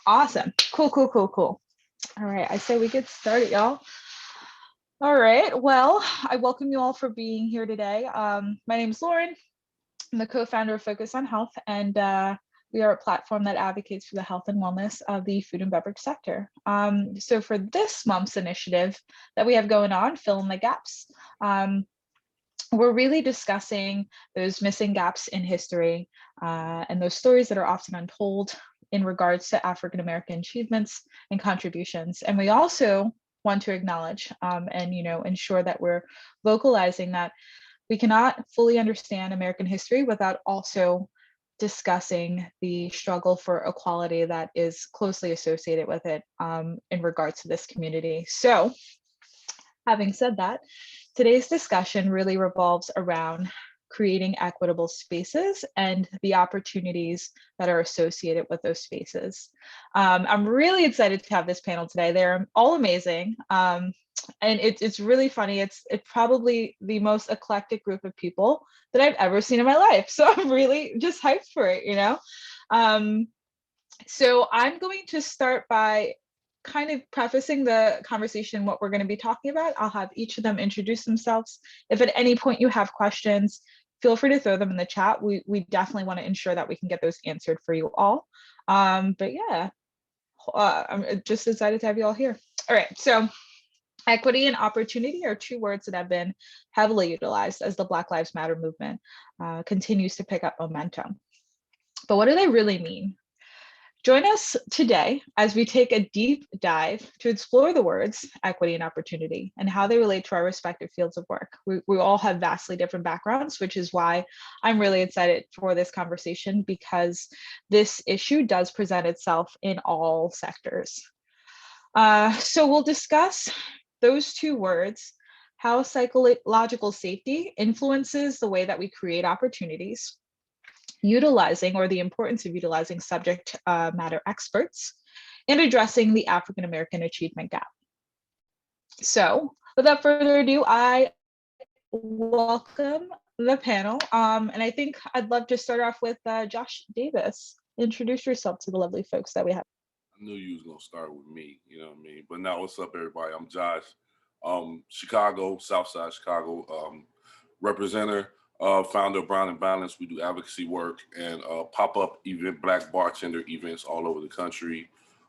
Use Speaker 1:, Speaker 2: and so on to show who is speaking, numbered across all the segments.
Speaker 1: Awesome. Cool. All right, I say we get started, y'all. All right, well, I welcome you all for being here today. My name is Lauren. I'm the co-founder of Focus on Health, and we are a platform that advocates for the health and wellness of the food and beverage sector. So for this month's initiative that we have going on, Fill in the Gaps, we're really discussing those missing gaps in history and those stories that are often untold in regards to African American achievements and contributions. And we also want to acknowledge and ensure that we're vocalizing that we cannot fully understand American history without also discussing the struggle for equality that is closely associated with it in regards to this community. So, having said that, today's discussion really revolves around creating equitable spaces and the opportunities that are associated with those spaces. I'm really excited to have this panel today. They're all amazing. And it's really funny. It's probably the most eclectic group of people that I've ever seen in my life. So I'm really just hyped for it, So I'm going to start by kind of prefacing the conversation, what we're going to be talking about. I'll have each of them introduce themselves. If at any point you have questions, feel free to throw them in the chat. We definitely want to ensure that we can get those answered for you all. But yeah, I'm just excited to have you all here. All right, so equity and opportunity are two words that have been heavily utilized as the Black Lives Matter movement continues to pick up momentum. But what do they really mean? Join us today as we take a deep dive to explore the words equity and opportunity and how they relate to our respective fields of work. We all have vastly different backgrounds, which is why I'm really excited for this conversation, because this issue does present itself in all sectors. So we'll discuss those two words, how psychological safety influences the way that we create opportunities, utilizing or the importance of utilizing subject matter experts, and addressing the African American achievement gap. So without further ado, I welcome the panel. And I think I'd love to start off with Josh Davis. Introduce yourself to the lovely folks that we have.
Speaker 2: I knew you was gonna start with me, you know what I mean? But now, what's up, everybody? I'm Josh, Chicago, Southside Chicago, representative, founder of Brown and Balance. We do advocacy work and pop-up event, Black bartender events all over the country.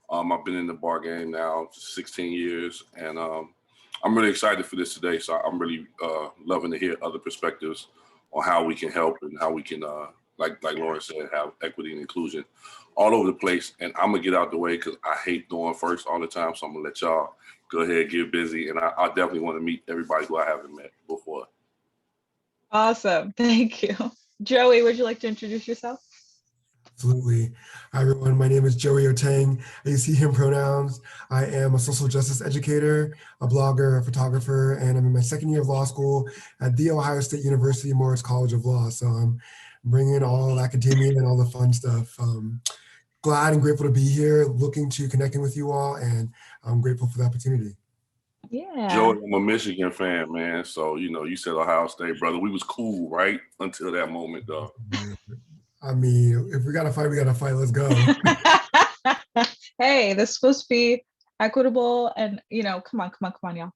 Speaker 2: I've been in the bar game now 16 years, and I'm really excited for this today. So I'm really loving to hear other perspectives on how we can help and how we can, like Lauren said, have equity and inclusion all over the place. And I'm gonna get out the way because I hate going first all the time. So I'm gonna let y'all go ahead, get busy. And I definitely want to meet everybody who I haven't met before.
Speaker 1: Awesome, thank you. Joey, would you like to introduce yourself?
Speaker 3: Absolutely. Hi, everyone. My name is Joey Otang. I use he, him pronouns. I am a social justice educator, a blogger, a photographer, and I'm in my second year of law school at The Ohio State University Morris College of Law. So I'm bringing all academia and all the fun stuff. Glad and grateful to be here, looking to connecting with you all, and I'm grateful for the opportunity.
Speaker 1: Yeah.
Speaker 2: Joey, I'm a Michigan fan, man. So, you said Ohio State, brother. We was cool, right? Until that moment, though.
Speaker 3: I mean, if we got to fight, we got to fight. Let's go.
Speaker 1: Hey, this is supposed to be equitable and, come on, y'all.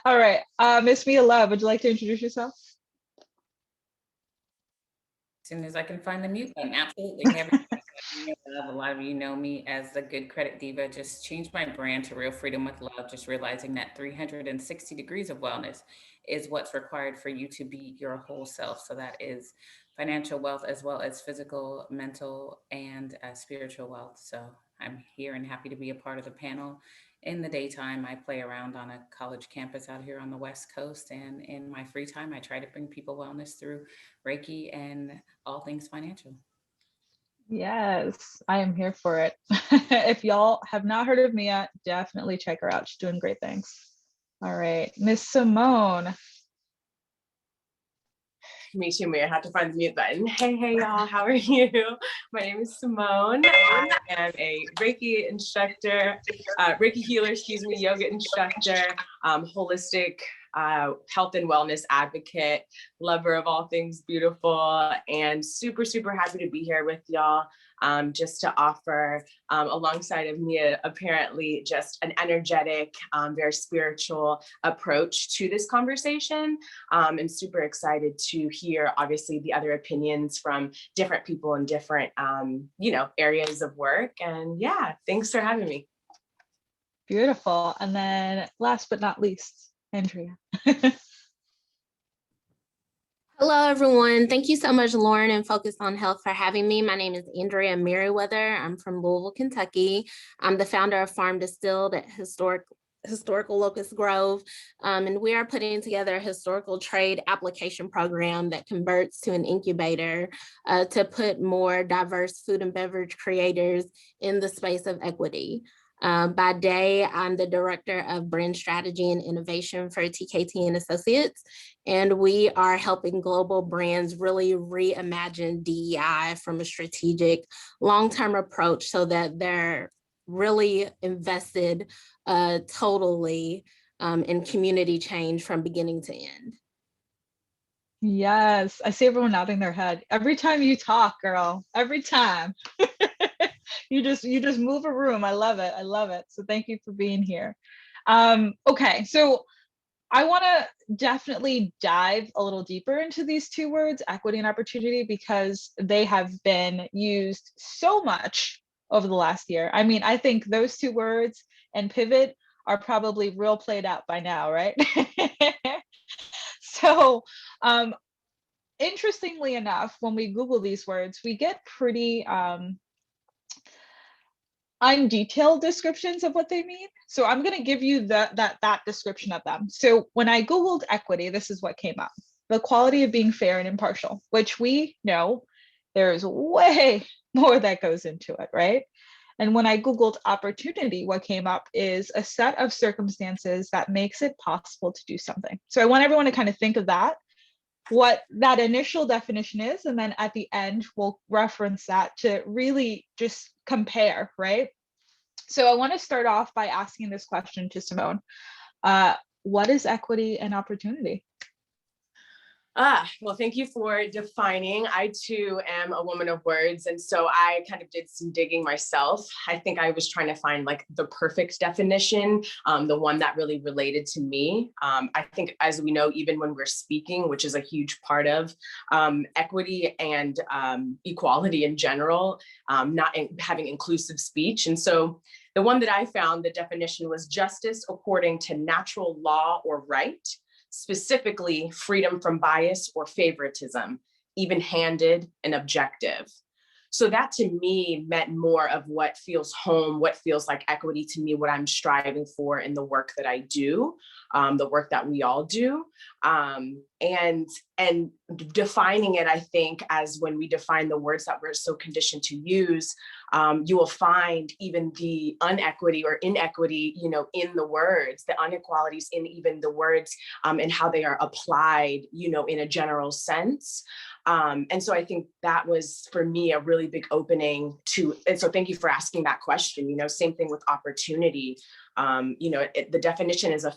Speaker 1: All right. Miss Mia Love, would you like to introduce yourself?
Speaker 4: As soon as I can find the mute button, absolutely. A lot of you know me as the Good Credit Diva. Just changed my brand to Real Freedom with Love, just realizing that 360 degrees of wellness is what's required for you to be your whole self. So that is financial wealth as well as physical, mental, and spiritual wealth. So I'm here and happy to be a part of the panel. In the daytime, I play around on a college campus out here on the West Coast. And in my free time, I try to bring people wellness through Reiki and all things financial.
Speaker 1: Yes, I am here for it. If y'all have not heard of Mia, definitely check her out. She's doing great things. All right, Miss Simone.
Speaker 5: Me too, Mia. I have to find the mute button. Hey, y'all. How are you? My name is Simone. I am a Reiki instructor, Reiki healer, yoga instructor, holistic health and wellness advocate, lover of all things beautiful, and super, super happy to be here with y'all. Just to offer, alongside of Mia, apparently just an energetic, very spiritual approach to this conversation. And super excited to hear, obviously, the other opinions from different people in different, areas of work. And yeah, thanks for having me.
Speaker 1: Beautiful. And then last but not least, Andrea.
Speaker 6: Hello, everyone. Thank you so much, Lauren and Focus on Health, for having me. My name is Andrea Merriweather. I'm from Louisville, Kentucky. I'm the founder of Farm Distilled at Historical Locust Grove, and we are putting together a historical trade application program that converts to an incubator to put more diverse food and beverage creators in the space of equity. By day, I'm the director of brand strategy and innovation for TKT and Associates, and we are helping global brands really reimagine DEI from a strategic long-term approach so that they're really invested totally in community change from beginning to end.
Speaker 1: Yes, I see everyone nodding their head. Every time you talk, girl, every time. You just move a room. I love it. I love it. So thank you for being here. Okay, so I want to definitely dive a little deeper into these two words, equity and opportunity, because they have been used so much over the last year. I mean, I think those two words and pivot are probably real played out by now, right? So interestingly enough, when we Google these words, we get pretty undetailed descriptions of what they mean. So I'm going to give you that description of them. So when I Googled equity, this is what came up: the quality of being fair and impartial, which we know there's way more that goes into it, right? And when I Googled opportunity, what came up is a set of circumstances that makes it possible to do something. So I want everyone to kind of think of that, what that initial definition is, and then at the end, we'll reference that to really just compare, right? So I want to start off by asking this question to Simone. What is equity and opportunity?
Speaker 5: Well, thank you for defining. I too am a woman of words. And so I kind of did some digging myself. I think I was trying to find like the perfect definition, the one that really related to me. I think, as we know, even when we're speaking, which is a huge part of equity and equality in general, having inclusive speech. And so the one that I found, the definition was justice according to natural law or right, specifically freedom from bias or favoritism, even-handed and objective. So that to me meant more of what feels home, what feels like equity to me, what I'm striving for in the work that I do, the work that we all do. And defining it, I think, as when we define the words that we're so conditioned to use, you will find even the unequity or inequity, in the words, the inequalities in even the words, and how they are applied, in a general sense. And so I think that was, for me, a really big opening to, and so thank you for asking that question. Same thing with opportunity. The definition is a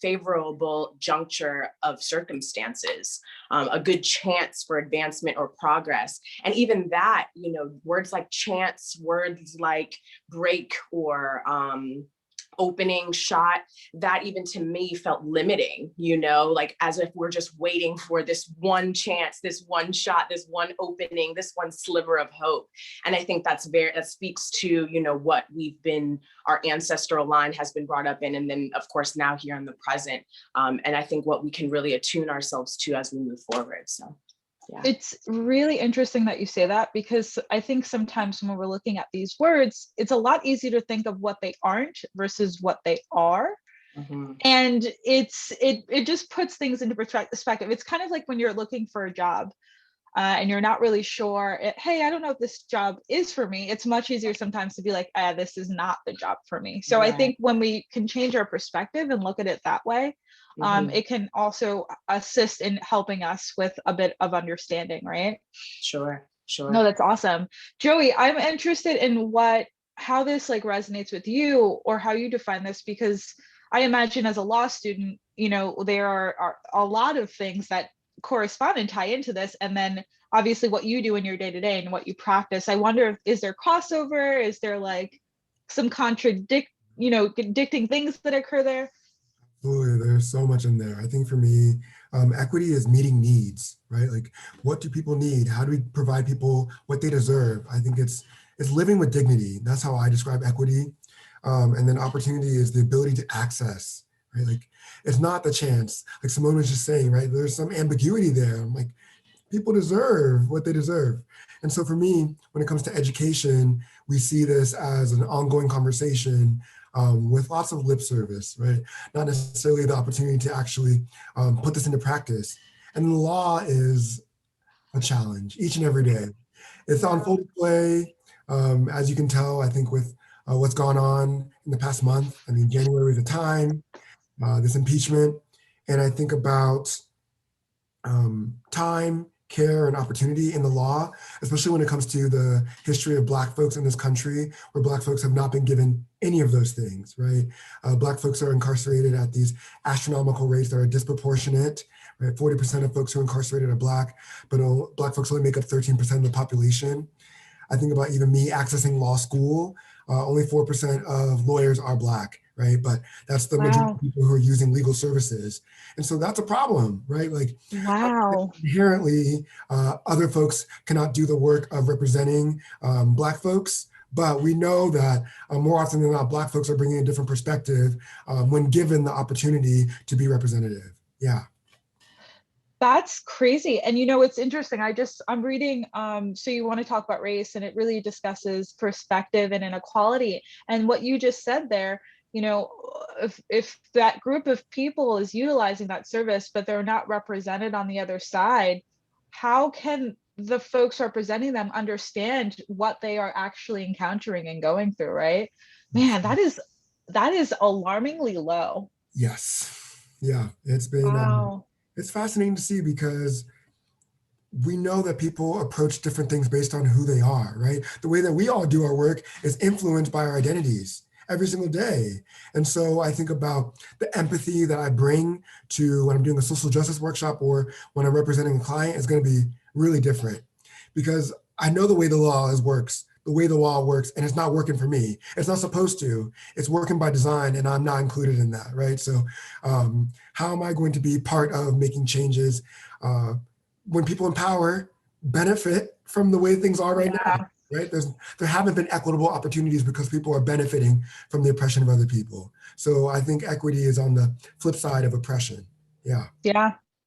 Speaker 5: favorable juncture of circumstances, a good chance for advancement or progress. And even that, words like chance, words like break or opening shot, that even to me felt limiting, like as if we're just waiting for this one chance, this one shot, this one opening, this one sliver of hope. And I think that speaks to, what our ancestral line has been brought up in, and then of course now here in the present. And I think what we can really attune ourselves to as we move forward. So. Yeah.
Speaker 1: It's really interesting that you say that, because I think sometimes when we're looking at these words, it's a lot easier to think of what they aren't versus what they are. Mm-hmm. And it just puts things into perspective. It's kind of like when you're looking for a job and you're not really sure, hey, I don't know if this job is for me. It's much easier sometimes to be like, this is not the job for me. So right. I think when we can change our perspective and look at it that way, it can also assist in helping us with a bit of understanding, right?
Speaker 5: Sure.
Speaker 1: No, that's awesome. Joey, I'm interested in how this resonates with you, or how you define this, because I imagine as a law student, there are a lot of things that correspond and tie into this. And then obviously what you do in your day-to-day and what you practice. I wonder, is there crossover? Is there like some contradicting things that occur there?
Speaker 3: Absolutely, there's so much in there. I think for me, equity is meeting needs, right? Like, what do people need? How do we provide people what they deserve? I think it's living with dignity. That's how I describe equity. And then opportunity is the ability to access, right? Like, it's not the chance. Like Simone was just saying, right? There's some ambiguity there. I'm like, people deserve what they deserve. And so for me, when it comes to education, we see this as an ongoing conversation with lots of lip service, right? Not necessarily the opportunity to actually put this into practice. And the law is a challenge each and every day. It's on full display, as you can tell, I think with what's gone on in the past month. I mean, January was a time, this impeachment. And I think about time, care, and opportunity in the law, especially when it comes to the history of Black folks in this country, where Black folks have not been given any of those things, right? Black folks are incarcerated at these astronomical rates that are disproportionate, right? 40% of folks who are incarcerated are Black, but Black folks only make up 13% of the population. I think about even me accessing law school, only 4% of lawyers are Black, right? But that's the majority of people who are using legal services. And so that's a problem, right? Like, inherently, other folks cannot do the work of representing Black folks, but we know that more often than not, Black folks are bringing a different perspective when given the opportunity to be representative. Yeah.
Speaker 1: That's crazy. And it's interesting. I'm reading, so you want to talk about race, and it really discusses perspective and inequality. And what you just said there, if that group of people is utilizing that service, but they're not represented on the other side, how can the folks representing them understand what they are actually encountering and going through, right? Man, that is alarmingly low.
Speaker 3: Yes. Yeah. It's been, it's fascinating to see, because we know that people approach different things based on who they are, right? The way that we all do our work is influenced by our identities every single day. And so I think about the empathy that I bring to when I'm doing a social justice workshop or when I'm representing a client is going to be really different, because I know the way the law works, and it's not working for me. It's not supposed to. It's working by design, and I'm not included in that, right? So how am I going to be part of making changes when people in power benefit from the way things are right now, right? There haven't been equitable opportunities because people are benefiting from the oppression of other people. So I think equity is on the flip side of oppression. Yeah.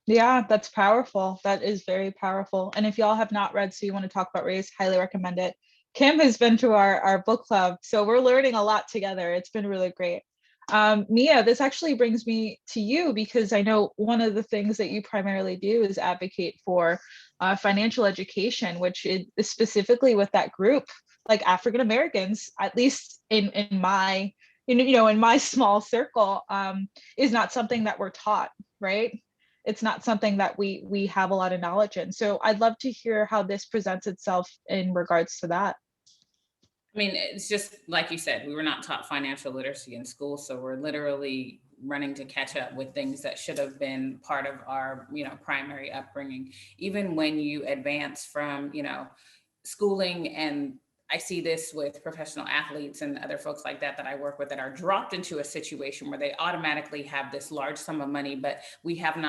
Speaker 1: Yeah, that's powerful. That is very powerful. And if y'all have not read So You Want to Talk About Race, highly recommend it. Kim has been to our book club, so we're learning a lot together. It's been really great. Mia, this actually brings me to you, because I know one of the things that you primarily do is advocate for financial education, which is specifically with that group, like African Americans, at least in my in my small circle, is not something that we're taught, right? It's not something that we have a lot of knowledge in. So I'd love to hear how this presents itself in regards to that.
Speaker 4: I mean, it's just like you said, we were not taught financial literacy in school. So we're literally running to catch up with things that should have been part of our, primary upbringing. Even when you advance from, schooling, and I see this with professional athletes and other folks like that I work with, that are dropped into a situation where they automatically have this large sum of money, but we haven't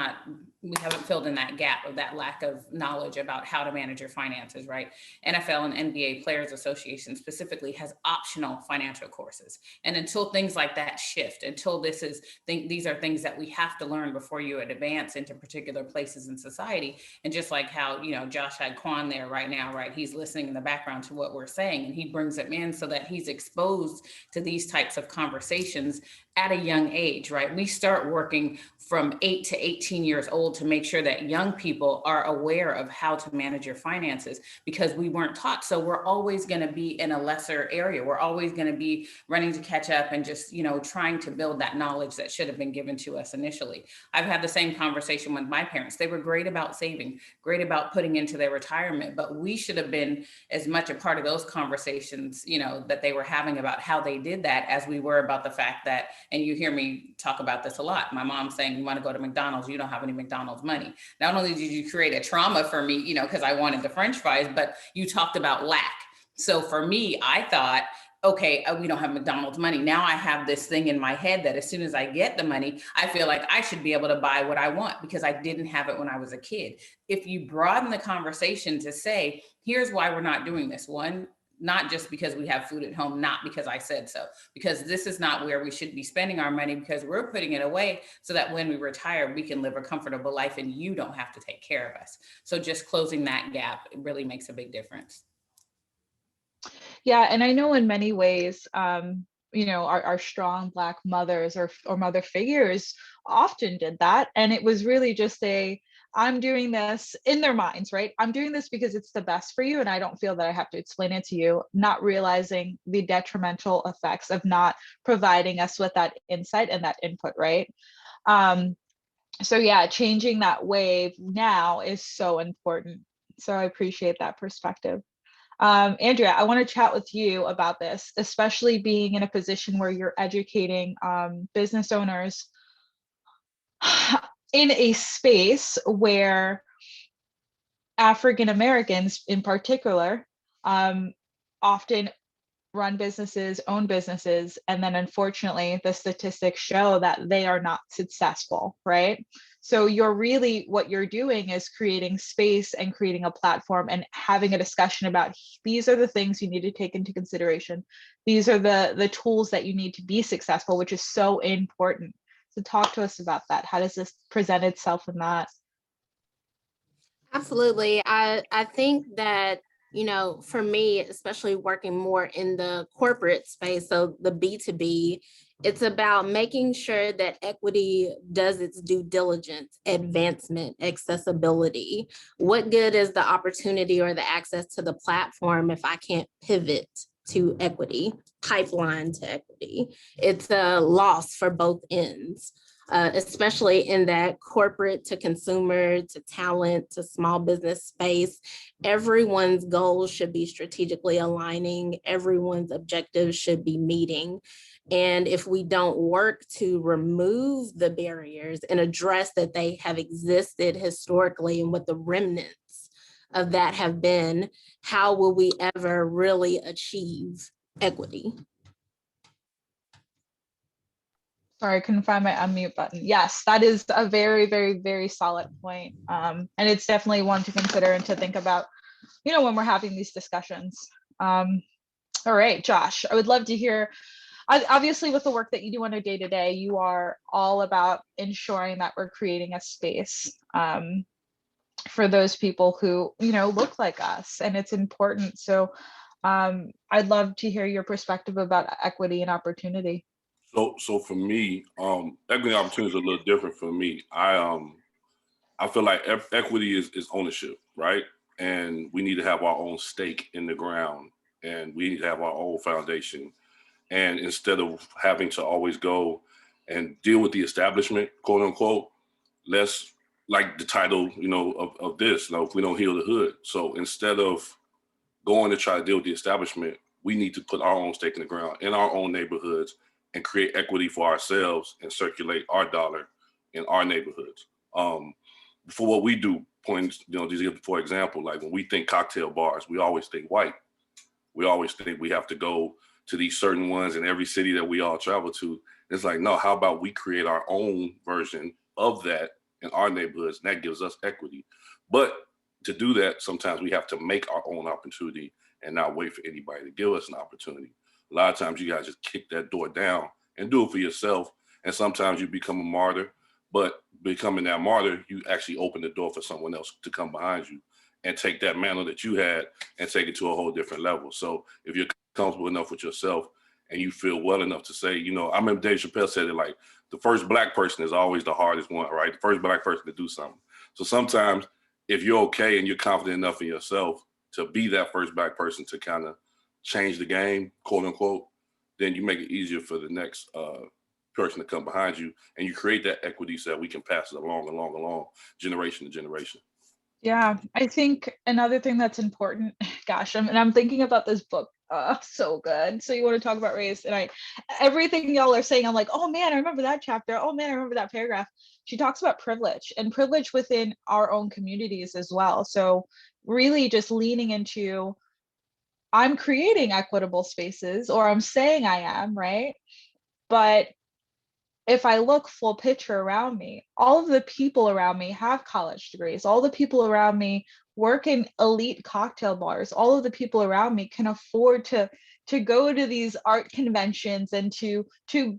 Speaker 4: filled in that gap of that lack of knowledge about how to manage your finances, right? NFL and NBA Players Association specifically has optional financial courses. And until things like that shift, until these are things that we have to learn before you advance into particular places in society. And just like how, Josh had Quan there right now, right? He's listening in the background to what we're saying, and he brings him in so that he's exposed to these types of conversations at a young age, right? We start working from 8 to 18 years old to make sure that young people are aware of how to manage your finances, because we weren't taught. So we're always going to be in a lesser area. We're always going to be running to catch up and just, trying to build that knowledge that should have been given to us initially. I've had the same conversation with my parents. They were great about saving, great about putting into their retirement, but we should have been as much a part of those conversations, that they were having about how they did that, as we were about the fact that, and you hear me talk about this a lot, my mom saying, you want to go to McDonald's, you don't have any McDonald's money. Not only did you create a trauma for me, because I wanted the French fries, but you talked about lack. So for me, I thought, okay, we don't have McDonald's money. Now I have this thing in my head that as soon as I get the money, I feel like I should be able to buy what I want because I didn't have it when I was a kid. If you broaden the conversation to say, here's why we're not doing this. One, not just because we have food at home, not because I said so, because this is not where we should be spending our money, because we're putting it away so that when we retire, we can live a comfortable life and you don't have to take care of us. So just closing that gap, it really makes a big difference.
Speaker 1: Yeah, and I know in many ways, our strong Black mothers or mother figures often did that. And it was really just I'm doing this in their minds, right? I'm doing this because it's the best for you. And I don't feel that I have to explain it to you, not realizing the detrimental effects of not providing us with that insight and that input, right? So yeah, changing that wave now is so important. So I appreciate that perspective. Andrea, I want to chat with you about this, especially being in a position where you're educating business owners in a space where African Americans in particular often run businesses, own businesses, and then unfortunately the statistics show that they are not successful, right? So what you're doing is creating space and creating a platform and having a discussion about, these are the things you need to take into consideration. These are the tools that you need to be successful, which is so important. So talk to us about that. How does this present itself in that?
Speaker 6: Absolutely. I think that, for me, especially working more in the corporate space, so the B2B, it's about making sure that equity does its due diligence, advancement, accessibility. What good is the opportunity or the access to the platform if I can't pivot to equity, pipeline to equity? It's a loss for both ends. Especially in that corporate to consumer to talent to small business space. Everyone's goals should be strategically aligning. Everyone's objectives should be meeting. And if we don't work to remove the barriers and address that they have existed historically and what the remnants of that have been, how will we ever really achieve equity?
Speaker 1: Sorry, I couldn't find my unmute button. Yes, that is a very, very, very solid point. And it's definitely one to consider and to think about, when we're having these discussions. All right, Josh, I would love to hear, obviously with the work that you do on a day-to-day, you are all about ensuring that we're creating a space for those people who, look like us, and it's important. So I'd love to hear your perspective about equity and opportunity.
Speaker 2: So for me, equity opportunity is a little different for me. I feel like equity is ownership, right? And we need to have our own stake in the ground, and we need to have our own foundation. And instead of having to always go and deal with the establishment, quote unquote, let's, like the title, of this, if we don't heal the hood. So instead of going to try to deal with the establishment, we need to put our own stake in the ground in our own neighborhoods and create equity for ourselves and circulate our dollar in our neighborhoods. For what we do, for example, like when we think cocktail bars, we always think white. We always think we have to go to these certain ones in every city that we all travel to. It's like, no, how about we create our own version of that in our neighborhoods, and that gives us equity. But to do that, sometimes we have to make our own opportunity and not wait for anybody to give us an opportunity. A lot of times you guys just kick that door down and do it for yourself. And sometimes you become a martyr, but becoming that martyr, you actually open the door for someone else to come behind you and take that mantle that you had and take it to a whole different level. So if you're comfortable enough with yourself and you feel well enough to say, I remember Dave Chappelle said it, like, the first Black person is always the hardest one, right? The first Black person to do something. So sometimes if you're okay and you're confident enough in yourself to be that first Black person to kind of change the game, quote unquote, then you make it easier for the next person to come behind you, and you create that equity so that we can pass it along, generation to generation.
Speaker 1: Yeah, I think another thing that's important, gosh, I'm thinking about this book So good. So you want to talk about race, and everything y'all are saying, I'm like, oh man, I remember that chapter. Oh man, I remember that paragraph. She talks about privilege and privilege within our own communities as well. So really just leaning into, I'm creating equitable spaces, or I'm saying I am, right? But if I look full picture around me, all of the people around me have college degrees. All the people around me work in elite cocktail bars. All of the people around me can afford to go to these art conventions and to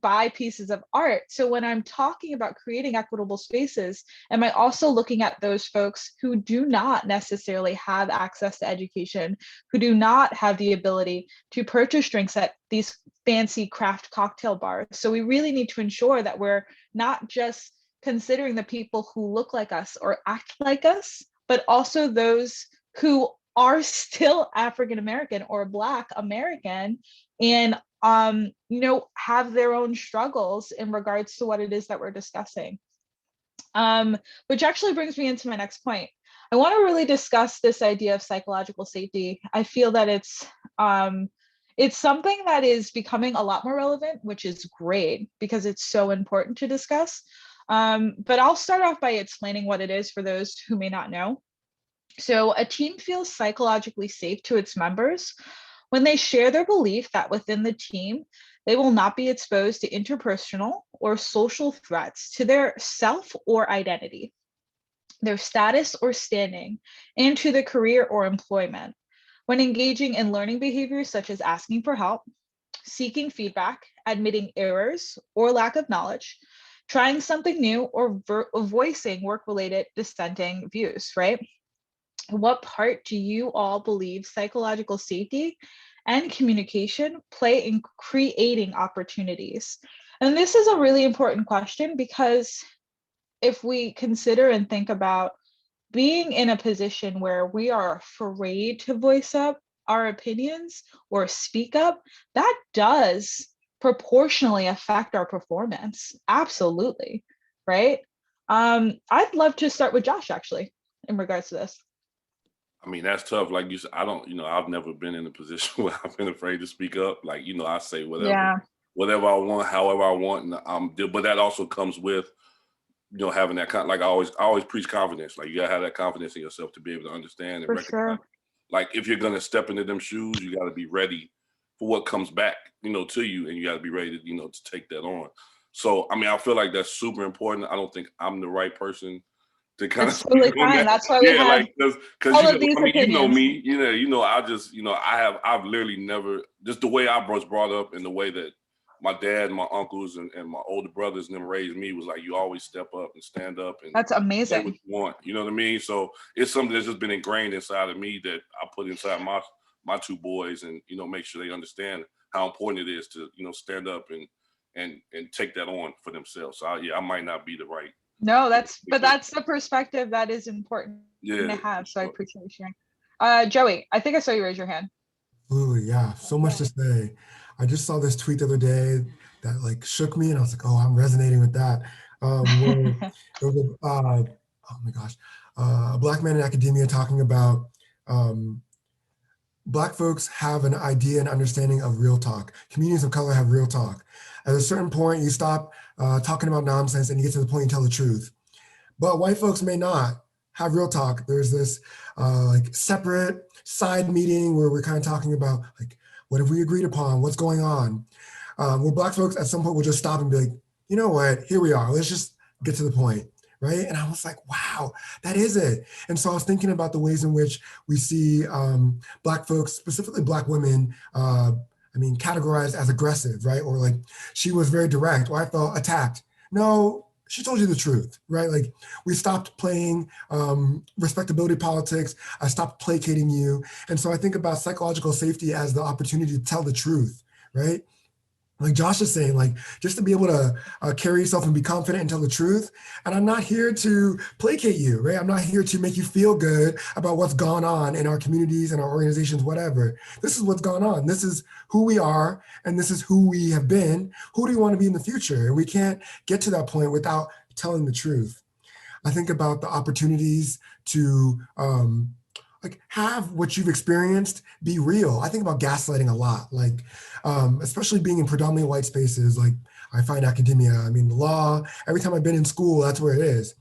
Speaker 1: buy pieces of art. So when I'm talking about creating equitable spaces, am I also looking at those folks who do not necessarily have access to education, who do not have the ability to purchase drinks at these fancy craft cocktail bars? So we really need to ensure that we're not just considering the people who look like us or act like us, but also those who are still African American or Black American, and have their own struggles in regards to what it is that we're discussing. Which actually brings me into my next point. I want to really discuss this idea of psychological safety. I feel that it's something that is becoming a lot more relevant, which is great because it's so important to discuss. But I'll start off by explaining what it is for those who may not know. So a team feels psychologically safe to its members when they share their belief that within the team, they will not be exposed to interpersonal or social threats to their self or identity, their status or standing, and to their career or employment. When engaging in learning behaviors such as asking for help, seeking feedback, admitting errors or lack of knowledge, trying something new, or voicing work-related dissenting views, right? What part do you all believe psychological safety and communication play in creating opportunities? And this is a really important question because if we consider and think about being in a position where we are afraid to voice up our opinions or speak up, that does proportionally affect our performance. Absolutely, right? I'd love to start with Josh, actually, in regards to this.
Speaker 2: I mean, that's tough. Like you said, I don't, I've never been in a position where I've been afraid to speak up. Like, I say whatever I want, however I want. And but that also comes with, having that like I always preach confidence. Like you gotta have that confidence in yourself to be able to understand and
Speaker 1: For
Speaker 2: recognize.
Speaker 1: sure.
Speaker 2: Like if you're gonna step into them shoes, you gotta be ready for what comes back, to you, and you gotta be ready to, to take that on. So, I mean, I feel like that's super important. I don't think I'm the right person to kind
Speaker 1: It's
Speaker 2: of
Speaker 1: totally
Speaker 2: speak on
Speaker 1: fine.
Speaker 2: that.
Speaker 1: That's why we have
Speaker 2: like because
Speaker 1: all of these
Speaker 2: I mean,
Speaker 1: opinions.
Speaker 2: me, I just, I've literally never, just the way I was brought up and the way that my dad, my uncles, and my older brothers and them raised me was like, you always step up and stand up and
Speaker 1: That's
Speaker 2: say what
Speaker 1: amazing.
Speaker 2: you want. You know what I mean? So it's something that's just been ingrained inside of me that I put inside my two boys, and make sure they understand how important it is to stand up and take that on for themselves. So I might not be the right.
Speaker 1: No, that's the perspective that is important to have. So I appreciate you sharing. Joey, I think I saw you raise your hand.
Speaker 3: Absolutely, yeah. So much to say. I just saw this tweet the other day that like shook me, and I was like, oh, I'm resonating with that. Where it was oh my gosh, a Black man in academia talking about Black folks have an idea and understanding of real talk. Communities of color have real talk. At a certain point, you stop talking about nonsense and you get to the point you tell the truth. But white folks may not have real talk. There's this like separate side meeting where we're kind of talking about like, what have we agreed upon? What's going on? Where Black folks at some point will just stop and be like, you know what, here we are. Let's just get to the point, right? And I was like, wow, that is it. And so I was thinking about the ways in which we see Black folks, specifically Black women, categorized as aggressive, right? Or like, she was very direct, or I felt attacked. No, she told you the truth, right? Like we stopped playing respectability politics. I stopped placating you. And so I think about psychological safety as the opportunity to tell the truth, right? Like Josh is saying, like just to be able to carry yourself and be confident and tell the truth. And I'm not here to placate you, right? I'm not here to make you feel good about what's gone on in our communities and our organizations, whatever. This is what's gone on. This is who we are, and this is who we have been. Who do you want to be in the future? And we can't get to that point without telling the truth. I think about the opportunities to like have what you've experienced be real. I think about gaslighting a lot, like especially being in predominantly white spaces. Like I find academia, I mean, the law, every time I've been in school, that's where it is.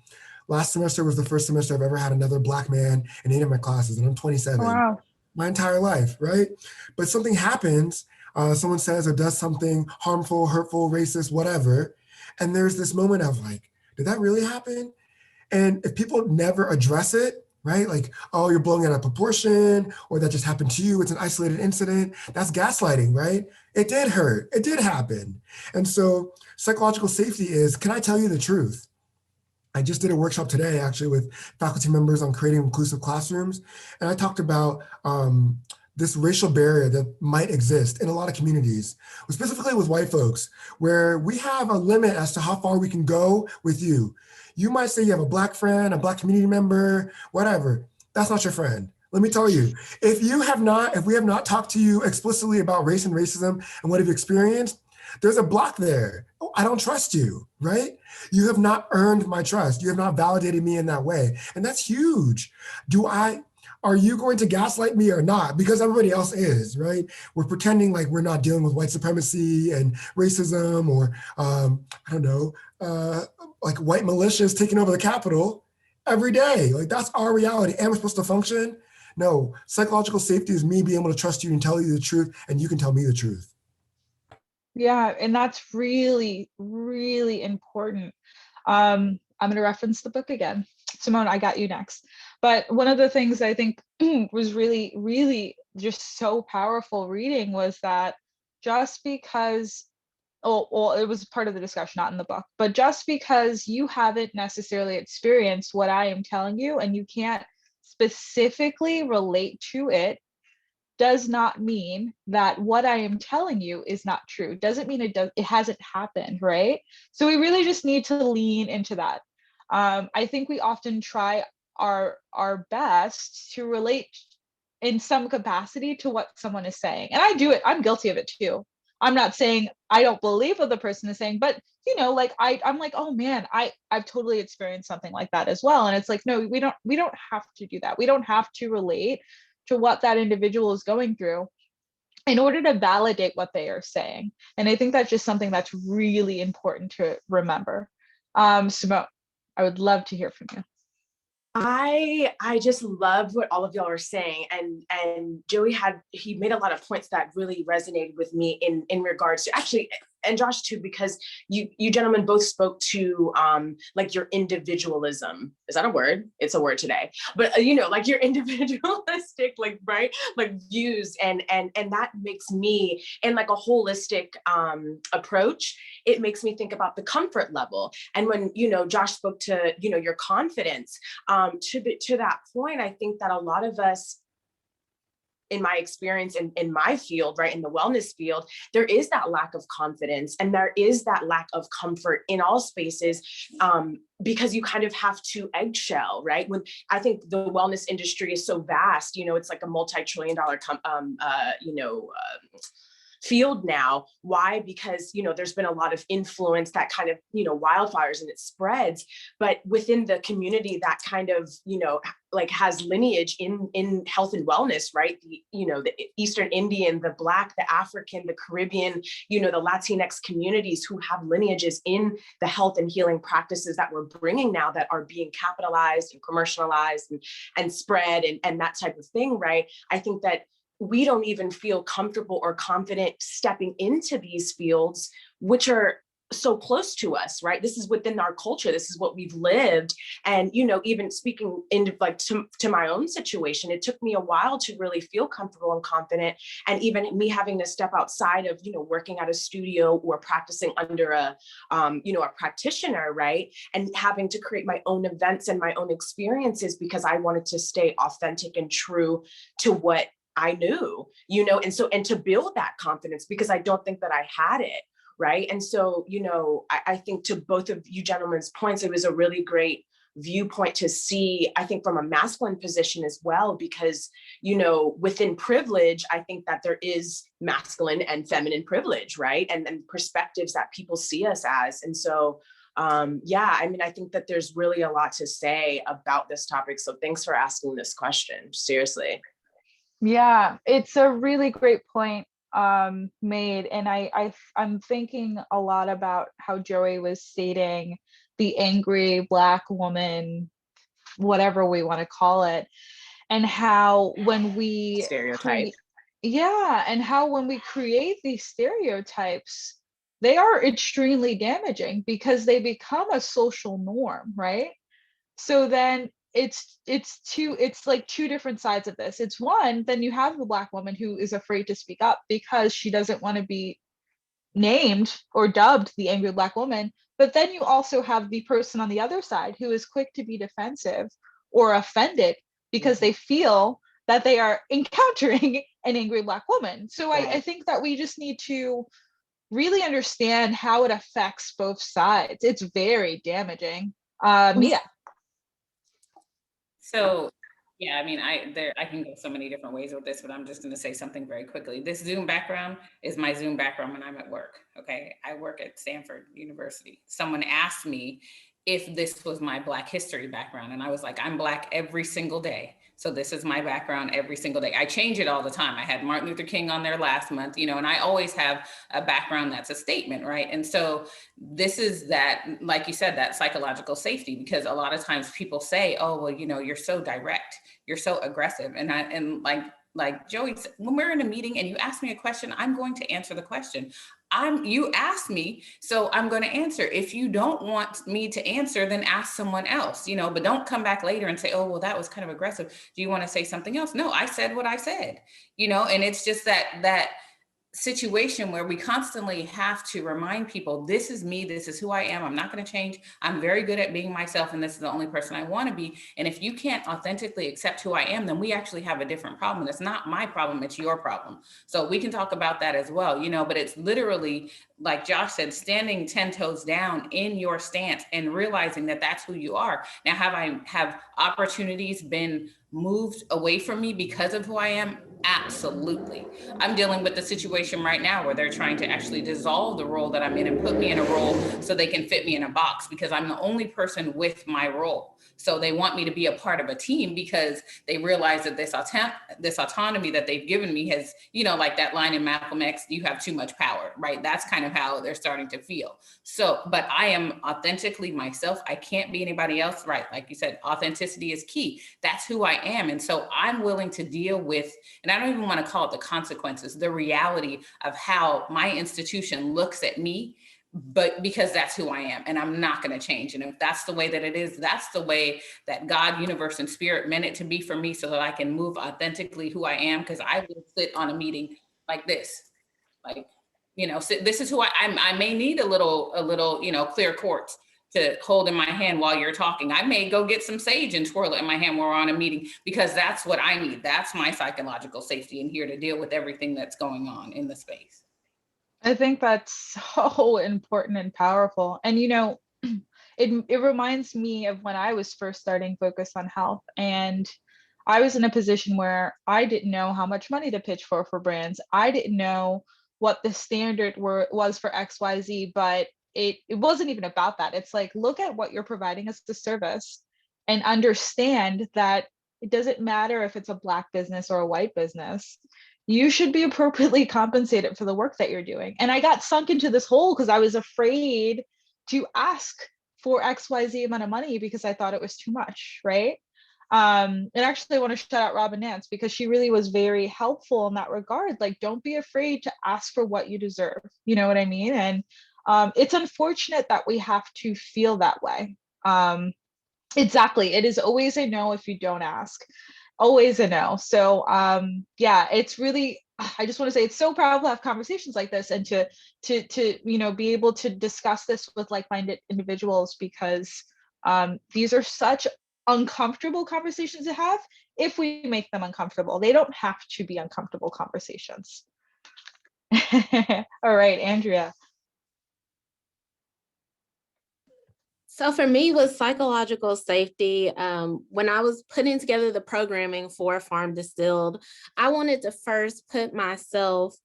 Speaker 3: Last semester was the first semester I've ever had another Black man in any of my classes, and I'm 27.
Speaker 1: Wow.
Speaker 3: My entire life, right? But something happens, someone says or does something harmful, hurtful, racist, whatever, and there's this moment of like, did that really happen? And if people never address it, right? Like, oh, you're blowing it out of proportion, or that just happened to you, it's an isolated incident, that's gaslighting, right? It did hurt, it did happen. And so psychological safety is, can I tell you the truth? I just did a workshop today, actually, with faculty members on creating inclusive classrooms. And I talked about this racial barrier that might exist in a lot of communities, specifically with white folks, where we have a limit as to how far we can go with you. You might say you have a Black friend, a Black community member, whatever. That's not your friend. Let me tell you, if we have not talked to you explicitly about race and racism and what you've experienced, there's a block there. Oh, I don't trust you, right? You have not earned my trust. You have not validated me in that way. And that's huge. Are you going to gaslight me or not? Because everybody else is, right? We're pretending like we're not dealing with white supremacy and racism, or I don't know, like white militias taking over the Capitol every day. Like that's our reality. And we're supposed to function? No, psychological safety is me being able to trust you and tell you the truth, and you can tell me the truth.
Speaker 1: Yeah, and that's really, really important. I'm going to reference the book again. Simone, I got you next. But one of the things I think was really, really just so powerful reading was that just because, well, it was part of the discussion, not in the book, but just because you haven't necessarily experienced what I am telling you and you can't specifically relate to it, does not mean that what I am telling you is not true. Doesn't mean it hasn't happened, right? So we really just need to lean into that. I think we often try our best to relate in some capacity to what someone is saying. And I do it, I'm guilty of it too. I'm not saying I don't believe what the person is saying, but like I'm like, oh man, I've totally experienced something like that as well. And it's like, no, we don't have to do that. We don't have to relate to what that individual is going through in order to validate what they are saying. And I think that's just something that's really important to remember. Simone, I would love to hear from you.
Speaker 5: I just love what all of y'all are saying, and Joey he made a lot of points that really resonated with me in regards to, actually, and Josh too, because you gentlemen both spoke to like your individualism. Is that a word? It's a word today. But like your individualistic, like, right, like views, and that makes me, in like a holistic approach, it makes me think about the comfort level. And when Josh spoke to your confidence, to that point, I think that a lot of us, in my experience in my field, right, in the wellness field, there is that lack of confidence and there is that lack of comfort in all spaces, because you kind of have to eggshell, right? When I think the wellness industry is so vast, it's like a multi-trillion-dollar field now. Why? Because there's been a lot of influence that kind of wildfires, and it spreads, but within the community that kind of like has lineage in health and wellness, right? The Eastern Indian, the Black, the African, the Caribbean, the Latinx communities who have lineages in the health and healing practices that we're bringing now, that are being capitalized and commercialized and spread and that type of thing, right? I think that we don't even feel comfortable or confident stepping into these fields, which are so close to us, right? This is within our culture. This is what we've lived. And, even speaking into like to my own situation, it took me a while to really feel comfortable and confident. And even me having to step outside of, working at a studio or practicing under a practitioner, right? And having to create my own events and my own experiences because I wanted to stay authentic and true to what I knew, and to build that confidence, because I don't think that I had it. Right. And so, I think to both of you gentlemen's points, it was a really great viewpoint to see, I think, from a masculine position as well, because, within privilege, I think that there is masculine and feminine privilege, right? And perspectives that people see us as. And so Yeah, I mean, I think that there's really a lot to say about this topic. So thanks for asking this question, seriously.
Speaker 1: Yeah, it's a really great point made. And I'm thinking a lot about how Joey was stating the angry Black woman, whatever we want to call it, and how when we
Speaker 5: Stereotype.
Speaker 1: and how when we create these stereotypes, they are extremely damaging because they become a social norm, right? So then it's like two different sides of this. It's one, then you have the Black woman who is afraid to speak up because she doesn't want to be named or dubbed the angry Black woman. But then you also have the person on the other side who is quick to be defensive or offended because they feel that they are encountering an angry Black woman. So I think that we just need to really understand how it affects both sides. It's very damaging. Mia.
Speaker 4: So, yeah, I mean, I can go so many different ways with this, but I'm just going to say something very quickly. This Zoom background is my Zoom background when I'm at work. Okay, I work at Stanford University. Someone asked me if this was my Black history background, and I was like, I'm Black every single day. So this is my background every single day. I change it all the time. I had Martin Luther King on there last month, you know, and I always have a background that's a statement, right? And so this is that, like you said, that psychological safety, because a lot of times people say, oh, well, you know, you're so direct, you're so aggressive. And like Joey said, when we're in a meeting and you ask me a question, I'm going to answer the question. You asked me, so I'm going to answer. If you don't want me to answer, then ask someone else, you know, but don't come back later and say, oh, well, that was kind of aggressive. Do you want to say something else? No, I said what I said, you know, and it's just that situation where we constantly have to remind people, this is me, this is who I am, I'm not going to change, I'm very good at being myself, and this is the only person I want to be. And if you can't authentically accept who I am, then we actually have a different problem. It's not my problem, it's your problem. So we can talk about that as well, you know, but it's literally, like Josh said, standing 10 toes down in your stance and realizing that that's who you are. Now, have opportunities been moved away from me because of who I am? Absolutely. I'm dealing with the situation right now where they're trying to actually dissolve the role that I'm in and put me in a role so they can fit me in a box because I'm the only person with my role. So they want me to be a part of a team because they realize that this autonomy that they've given me has, you know, like that line in Malcolm X, you have too much power, right? That's kind of how they're starting to feel. So, but I am authentically myself. I can't be anybody else, right? Like you said, authenticity is key. That's who I am. And so I'm willing to deal with, and I don't even want to call it the consequences, the reality of how my institution looks at me, but because that's who I am and I'm not going to change. And if that's the way that it is, that's the way that God, universe, and spirit meant it to be for me so that I can move authentically who I am. Because I will sit on a meeting like this, like, you know, so this is who I may need a little, you know, clear quartz to hold in my hand while you're talking. I may go get some sage and twirl it in my hand while we're on a meeting because that's what I need. That's my psychological safety and here to deal with everything that's going on in the space.
Speaker 1: I think that's so important and powerful. And, you know, it reminds me of when I was first starting Focus on Health. And I was in a position where I didn't know how much money to pitch for brands. I didn't know what the standard was for XYZ, but it wasn't even about that. It's like, look at what you're providing as a service and understand that it doesn't matter if it's a Black business or a white business. You should be appropriately compensated for the work that you're doing. And I got sunk into this hole because I was afraid to ask for XYZ amount of money because I thought it was too much, right? And actually I want to shout out Robin Nance because she really was very helpful in that regard. Like, don't be afraid to ask for what you deserve. You know what I mean? And it's unfortunate that we have to feel that way. Exactly. It is always a no if you don't ask. Always a no. So yeah, it's really, I just want to say it's so powerful to have conversations like this and to you know, be able to discuss this with like-minded individuals because these are such uncomfortable conversations to have if we make them uncomfortable. They don't have to be uncomfortable conversations. All right, Andrea.
Speaker 6: So for me with psychological safety, when I was putting together the programming for Farm Distilled, I wanted to first put myself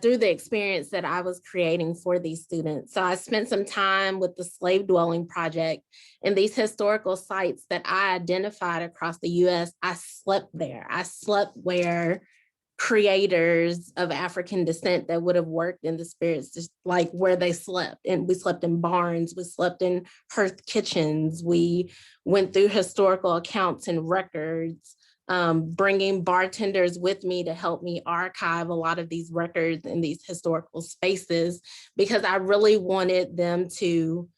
Speaker 6: through the experience that I was creating for these students. So I spent some time with the Slave Dwelling Project and these historical sites that I identified across the US. I slept there. I slept where creators of African descent that would have worked in the spirits, just like where they slept. And we slept in barns, we slept in hearth kitchens. We went through historical accounts and records, bringing bartenders with me to help me archive a lot of these records in these historical spaces, because I really wanted them to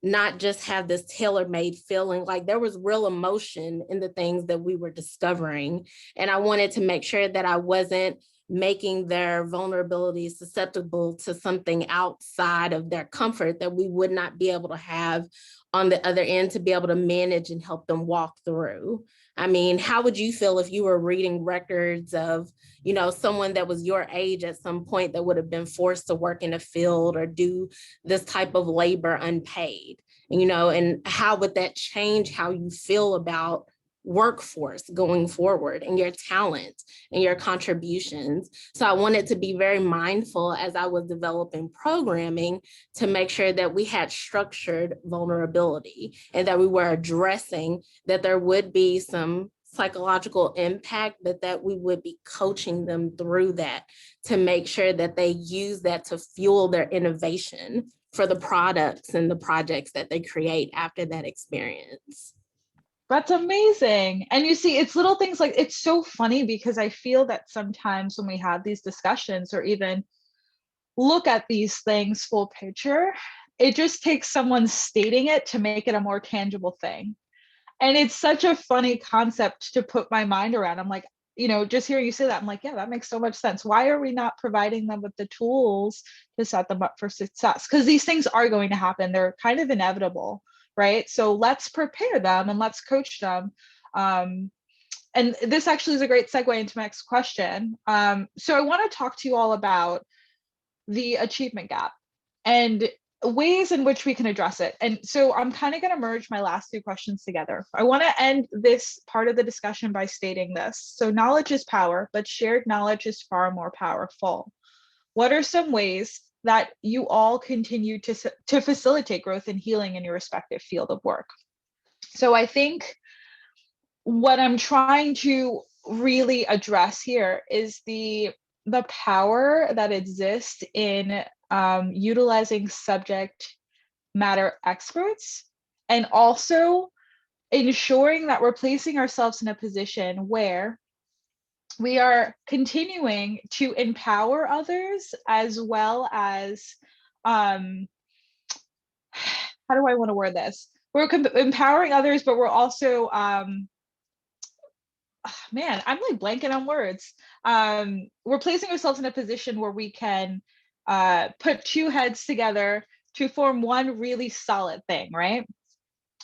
Speaker 6: not just have this tailor-made feeling. Like, there was real emotion in the things that we were discovering. And I wanted to make sure that I wasn't making their vulnerabilities susceptible to something outside of their comfort that we would not be able to have on the other end to be able to manage and help them walk through. I mean, how would you feel if you were reading records of, you know, someone that was your age at some point that would have been forced to work in a field or do this type of labor unpaid, you know, and how would that change how you feel about workforce going forward and your talent and your contributions? So I wanted to be very mindful as I was developing programming to make sure that we had structured vulnerability and that we were addressing that there would be some psychological impact, but that we would be coaching them through that to make sure that they use that to fuel their innovation for the products and the projects that they create after that experience.
Speaker 1: That's amazing. And you see, it's little things like, it's so funny because I feel that sometimes when we have these discussions or even look at these things full picture, it just takes someone stating it to make it a more tangible thing. And it's such a funny concept to put my mind around. I'm like, you know, just hearing you say that, I'm like, yeah, that makes so much sense. Why are we not providing them with the tools to set them up for success? Because these things are going to happen. They're kind of inevitable, right? So let's prepare them and let's coach them. And this actually is a great segue into my next question. So I want to talk to you all about the achievement gap and ways in which we can address it. And so I'm kind of going to merge my last two questions together. I want to end this part of the discussion by stating this. So knowledge is power, but shared knowledge is far more powerful. What are some ways that you all continue to facilitate growth and healing in your respective field of work? So I think what I'm trying to really address here is the power that exists in utilizing subject matter experts, and also ensuring that we're placing ourselves in a position where we are continuing to empower others, as well as, how do I want to word this? We're empowering others, but we're also, man, I'm like blanking on words. We're placing ourselves in a position where we can put two heads together to form one really solid thing, right?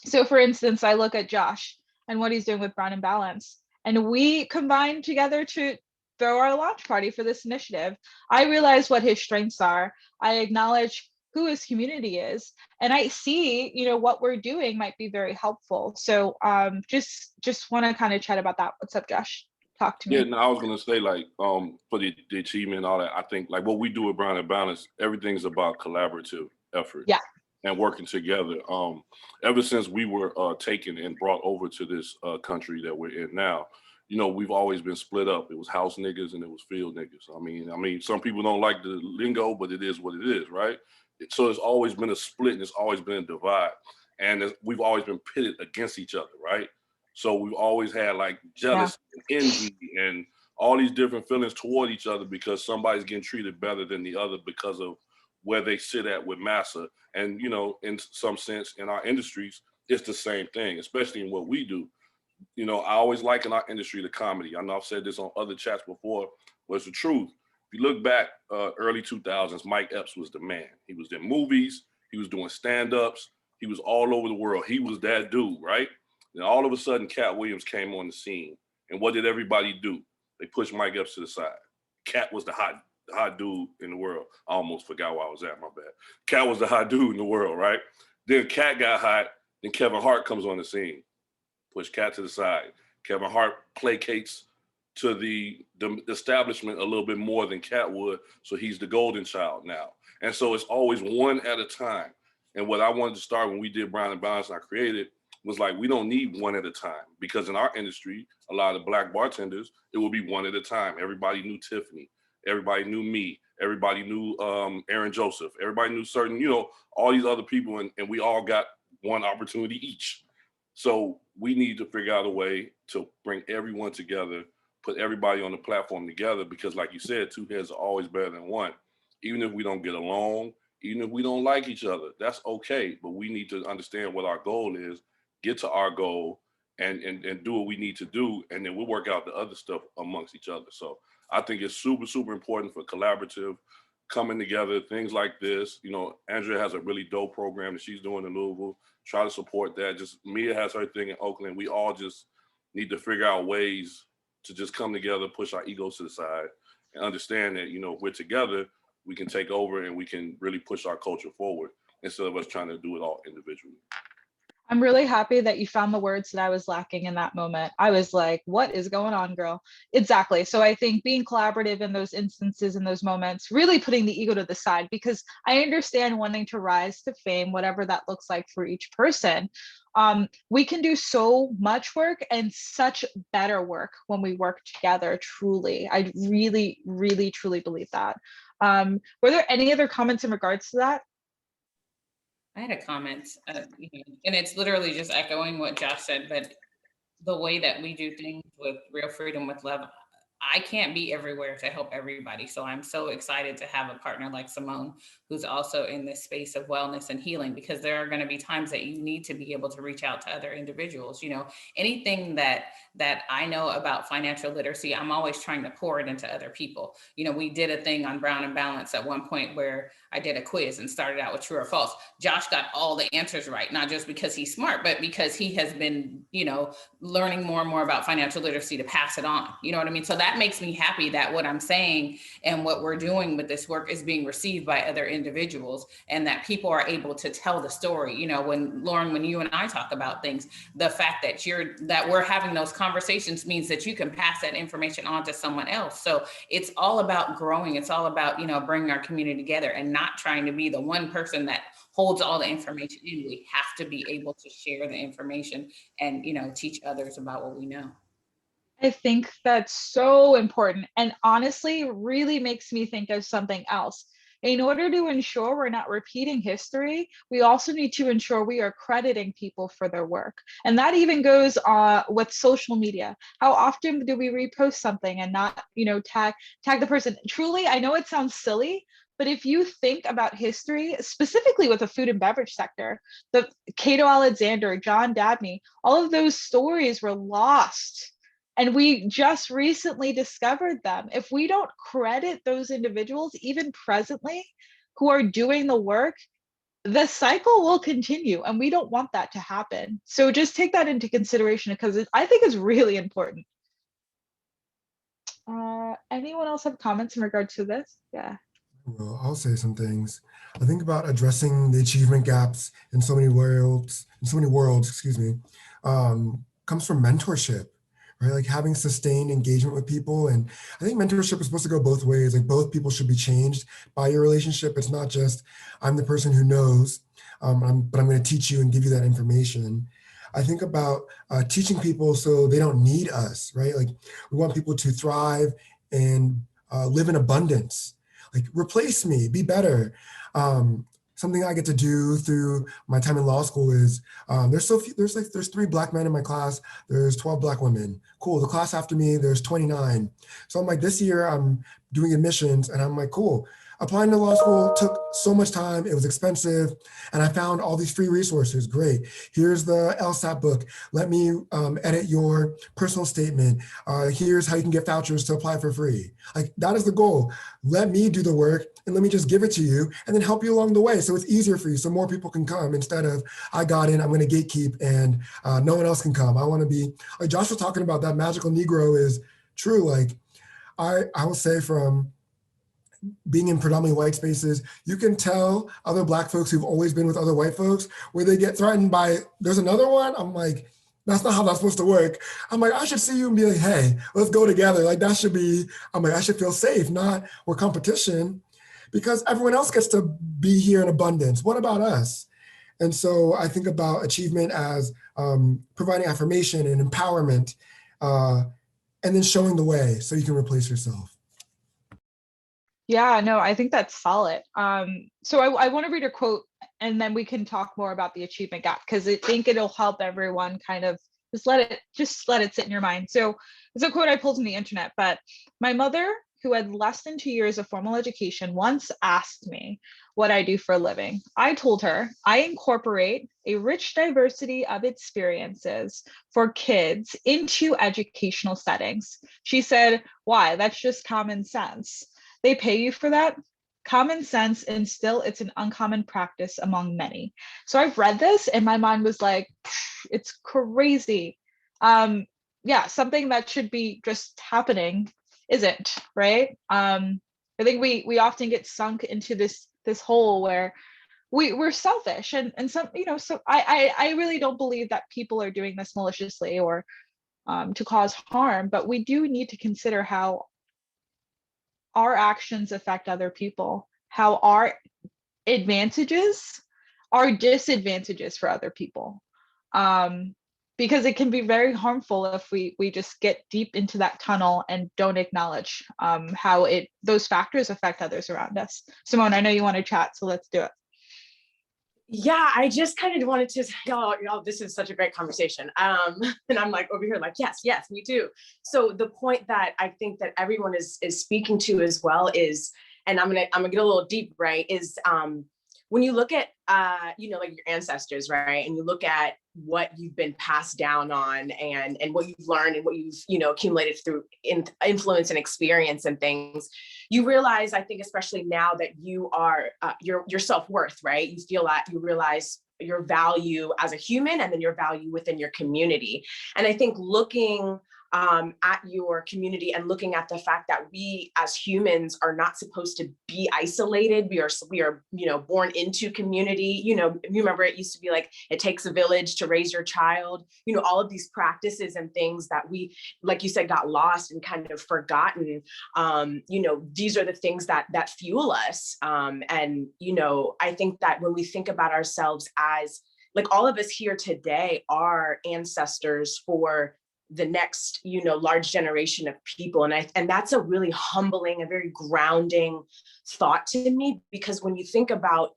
Speaker 1: So for instance, I look at Josh and what he's doing with Brown and Balance, and we combine together to throw our launch party for this initiative. I realize what his strengths are. I acknowledge who his community is, and I see, you know, what we're doing might be very helpful. So just want to kind of chat about that. What's up, Josh? Talk to me.
Speaker 2: Yeah, no, I was gonna say, like, for the achievement and all that, I think like what we do with Brown and Balance, everything's about collaborative effort.
Speaker 1: Yeah.
Speaker 2: And working together. Ever since we were taken and brought over to this country that we're in now, you know, we've always been split up. It was house niggas and it was field niggas. I mean, some people don't like the lingo, but it is what it is, right? So it's always been a split and it's always been a divide. And we've always been pitted against each other, right? So we've always had like jealousy and envy and all these different feelings toward each other because somebody's getting treated better than the other because of where they sit at with massa. And, you know, in some sense, in our industries, it's the same thing, especially in what we do. You know, I always liken our industry to comedy. I know I've said this on other chats before, but it's the truth. If you look back, early 2000s, Mike Epps was the man. He was in movies. He was doing stand-ups. He was all over the world. He was that dude, right? Then all of a sudden, Cat Williams came on the scene. And what did everybody do? They pushed Mike Epps to the side. Cat was the hot dude in the world. I almost forgot where I was at, my bad. Cat was the hot dude in the world, right? Then Cat got hot, then Kevin Hart comes on the scene. Push Cat to the side. Kevin Hart placates to the establishment a little bit more than Cat would. So he's the golden child now. And so it's always one at a time. And what I wanted to start when we did Brown and Balance and I created was like, we don't need one at a time, because in our industry, a lot of Black bartenders, it will be one at a time. Everybody knew Tiffany, everybody knew me, everybody knew Aaron Joseph, everybody knew certain, all these other people, and we all got one opportunity each. So we need to figure out a way to bring everyone together, put everybody on the platform together, because like you said, two heads are always better than one. Even if we don't get along, even if we don't like each other, that's okay. But we need to understand what our goal is, get to our goal, and do what we need to do, and then we'll work out the other stuff amongst each other. So I think it's super, super important for collaborative coming together, things like this. Andrea has a really dope program that she's doing in Louisville. Try to support that. Just Mia has her thing in Oakland. We all just need to figure out ways to just come together, push our egos to the side, and understand that, if we're together, we can take over and we can really push our culture forward instead of us trying to do it all individually.
Speaker 1: I'm really happy that you found the words that I was lacking in that moment. I was like, what is going on, girl? Exactly. So I think being collaborative in those instances, in those moments, really putting the ego to the side, because I understand wanting to rise to fame, whatever that looks like for each person. We can do so much work and such better work when we work together, truly. I really, really, truly believe that. Were there any other comments in regards to that?
Speaker 4: I had a comment, and it's literally just echoing what Josh said, but the way that we do things with Real Freedom with Love, I can't be everywhere to help everybody. So I'm so excited to have a partner like Simone, who's also in this space of wellness and healing, because there are going to be times that you need to be able to reach out to other individuals. Anything that I know about financial literacy, I'm always trying to pour it into other people. We did a thing on Brown and Balance at one point where I did a quiz and started out with true or false. Josh got all the answers right, not just because he's smart, but because he has been, learning more and more about financial literacy to pass it on. You know what I mean? So that makes me happy that what I'm saying and what we're doing with this work is being received by other individuals, and that people are able to tell the story. When Lauren, when you and I talk about things, the fact that we're having those conversations means that you can pass that information on to someone else. So it's all about growing. It's all about, bringing our community together and not trying to be the one person that holds all the information in. We have to be able to share the information and, teach others about what we know.
Speaker 1: I think that's so important, and honestly really makes me think of something else. In order to ensure we're not repeating history, we also need to ensure we are crediting people for their work. And that even goes with social media. How often do we repost something and not, tag the person? Truly, I know it sounds silly, but if you think about history, specifically with the food and beverage sector, the Cato Alexander, John Dabney, all of those stories were lost. And we just recently discovered them. If we don't credit those individuals, even presently, who are doing the work, the cycle will continue, and we don't want that to happen. So just take that into consideration, because I think it's really important. Anyone else have comments in regard to this? Yeah.
Speaker 3: Well, I'll say some things. I think about addressing the achievement gaps in so many worlds, comes from mentorship. Right? Like having sustained engagement with people. And I think mentorship is supposed to go both ways. Like both people should be changed by your relationship. It's not just, I'm the person who knows, but I'm going to teach you and give you that information. I think about teaching people so they don't need us, right? Like we want people to thrive and live in abundance. Like replace me, be better. Something I get to do through my time in law school is there's 3 Black men in my class. There's 12 Black women. Cool. The class after me, there's 29. So I'm like, this year I'm doing admissions, and I'm like, cool. Applying to law school took so much time. It was expensive. And I found all these free resources. Great. Here's the LSAT book. Let me edit your personal statement. Here's how you can get vouchers to apply for free. Like that is the goal. Let me do the work and let me just give it to you and then help you along the way. So it's easier for you. So more people can come instead of I got in, I'm going to gatekeep and no one else can come. I want to be like Josh was talking about, that magical Negro is true. Like I will say, from being in predominantly white spaces, you can tell other Black folks who've always been with other white folks where they get threatened by, there's another one. I'm like, That's not how that's supposed to work. I'm like, I should see you and be like, hey, let's go together. Like that should be, I'm like, I should feel safe, not we're competition, because everyone else gets to be here in abundance. What about us? And so I think about achievement as providing affirmation and empowerment, and then showing the way so you can replace yourself.
Speaker 1: Yeah, no, I think that's solid. So I want to read a quote and then we can talk more about the achievement gap, because I think it'll help everyone kind of just let it sit in your mind. So it's a quote I pulled from the internet, but my mother, who had less than 2 years of formal education, once asked me what I do for a living. I told her I incorporate a rich diversity of experiences for kids into educational settings. She said, why? That's just common sense. They pay you for that? Common sense, and still it's an uncommon practice among many. So I've read this and my mind was like, it's crazy. Yeah, something that should be just happening isn't, right? I think we often get sunk into this hole where we're selfish, and some, so I really don't believe that people are doing this maliciously or to cause harm, but we do need to consider how our actions affect other people, how our advantages are disadvantages for other people. Because it can be very harmful if we just get deep into that tunnel and don't acknowledge how those factors affect others around us. Simone, I know you want to chat, so let's do it.
Speaker 5: Yeah, I just kind of wanted to, y'all, this is such a great conversation. And I'm like over here like, yes, me too. So the point that I think that everyone is speaking to as well is, and I'm gonna get a little deep, right, is when you look at, like your ancestors, right, and you look at what you've been passed down on and what you've learned and what you've, accumulated through influence and experience and things, you realize, I think, especially now that you are your self-worth, right? You feel that, you realize your value as a human and then your value within your community. And I think looking at your community and looking at the fact that we as humans are not supposed to be isolated. We are, born into community. You remember it used to be like, it takes a village to raise your child, all of these practices and things that we, like you said, got lost and kind of forgotten. These are the things that fuel us. And, I think that when we think about ourselves as, like, all of us here today are ancestors for the next, large generation of people. And that's a really humbling, a very grounding thought to me, because when you think about,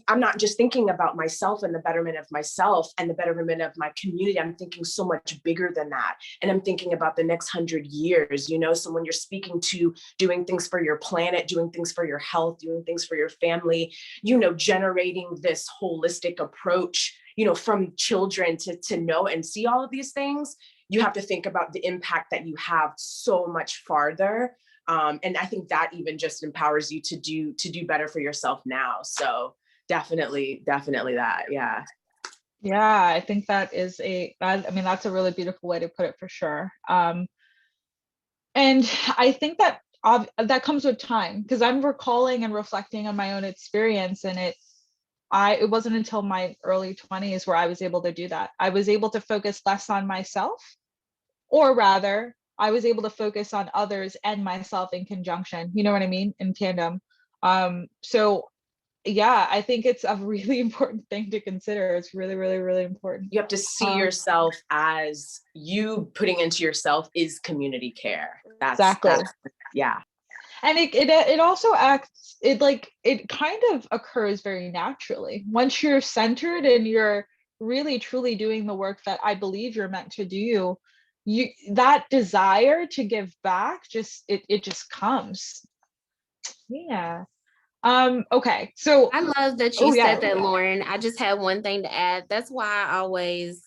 Speaker 5: I'm not just thinking about myself and the betterment of myself and the betterment of my community. I'm thinking so much bigger than that. And I'm thinking about the next 100 years, so when you're speaking to doing things for your planet, doing things for your health, doing things for your family, generating this holistic approach, from children to know and see all of these things, you have to think about the impact that you have so much farther. And I think that even just empowers you to do better for yourself now. So definitely that. Yeah.
Speaker 1: Yeah, I think that's a really beautiful way to put it, for sure. And I think that that comes with time, because I'm recalling and reflecting on my own experience, and it wasn't until my early 20s where I was able to do that. I was able to focus less on myself, or rather, I was able to focus on others and myself in conjunction. You know what I mean? In tandem. So yeah, I think it's a really important thing to consider. It's really, really, really important.
Speaker 5: You have to see yourself as, you putting into yourself is community care.
Speaker 1: Exactly.
Speaker 5: Yeah.
Speaker 1: And it also acts, it kind of occurs very naturally. Once you're centered and you're really truly doing the work that I believe you're meant to do, that desire to give back it just comes. Yeah. Okay, so
Speaker 6: I love that you said that, Lauren. I just have one thing to add. That's why I always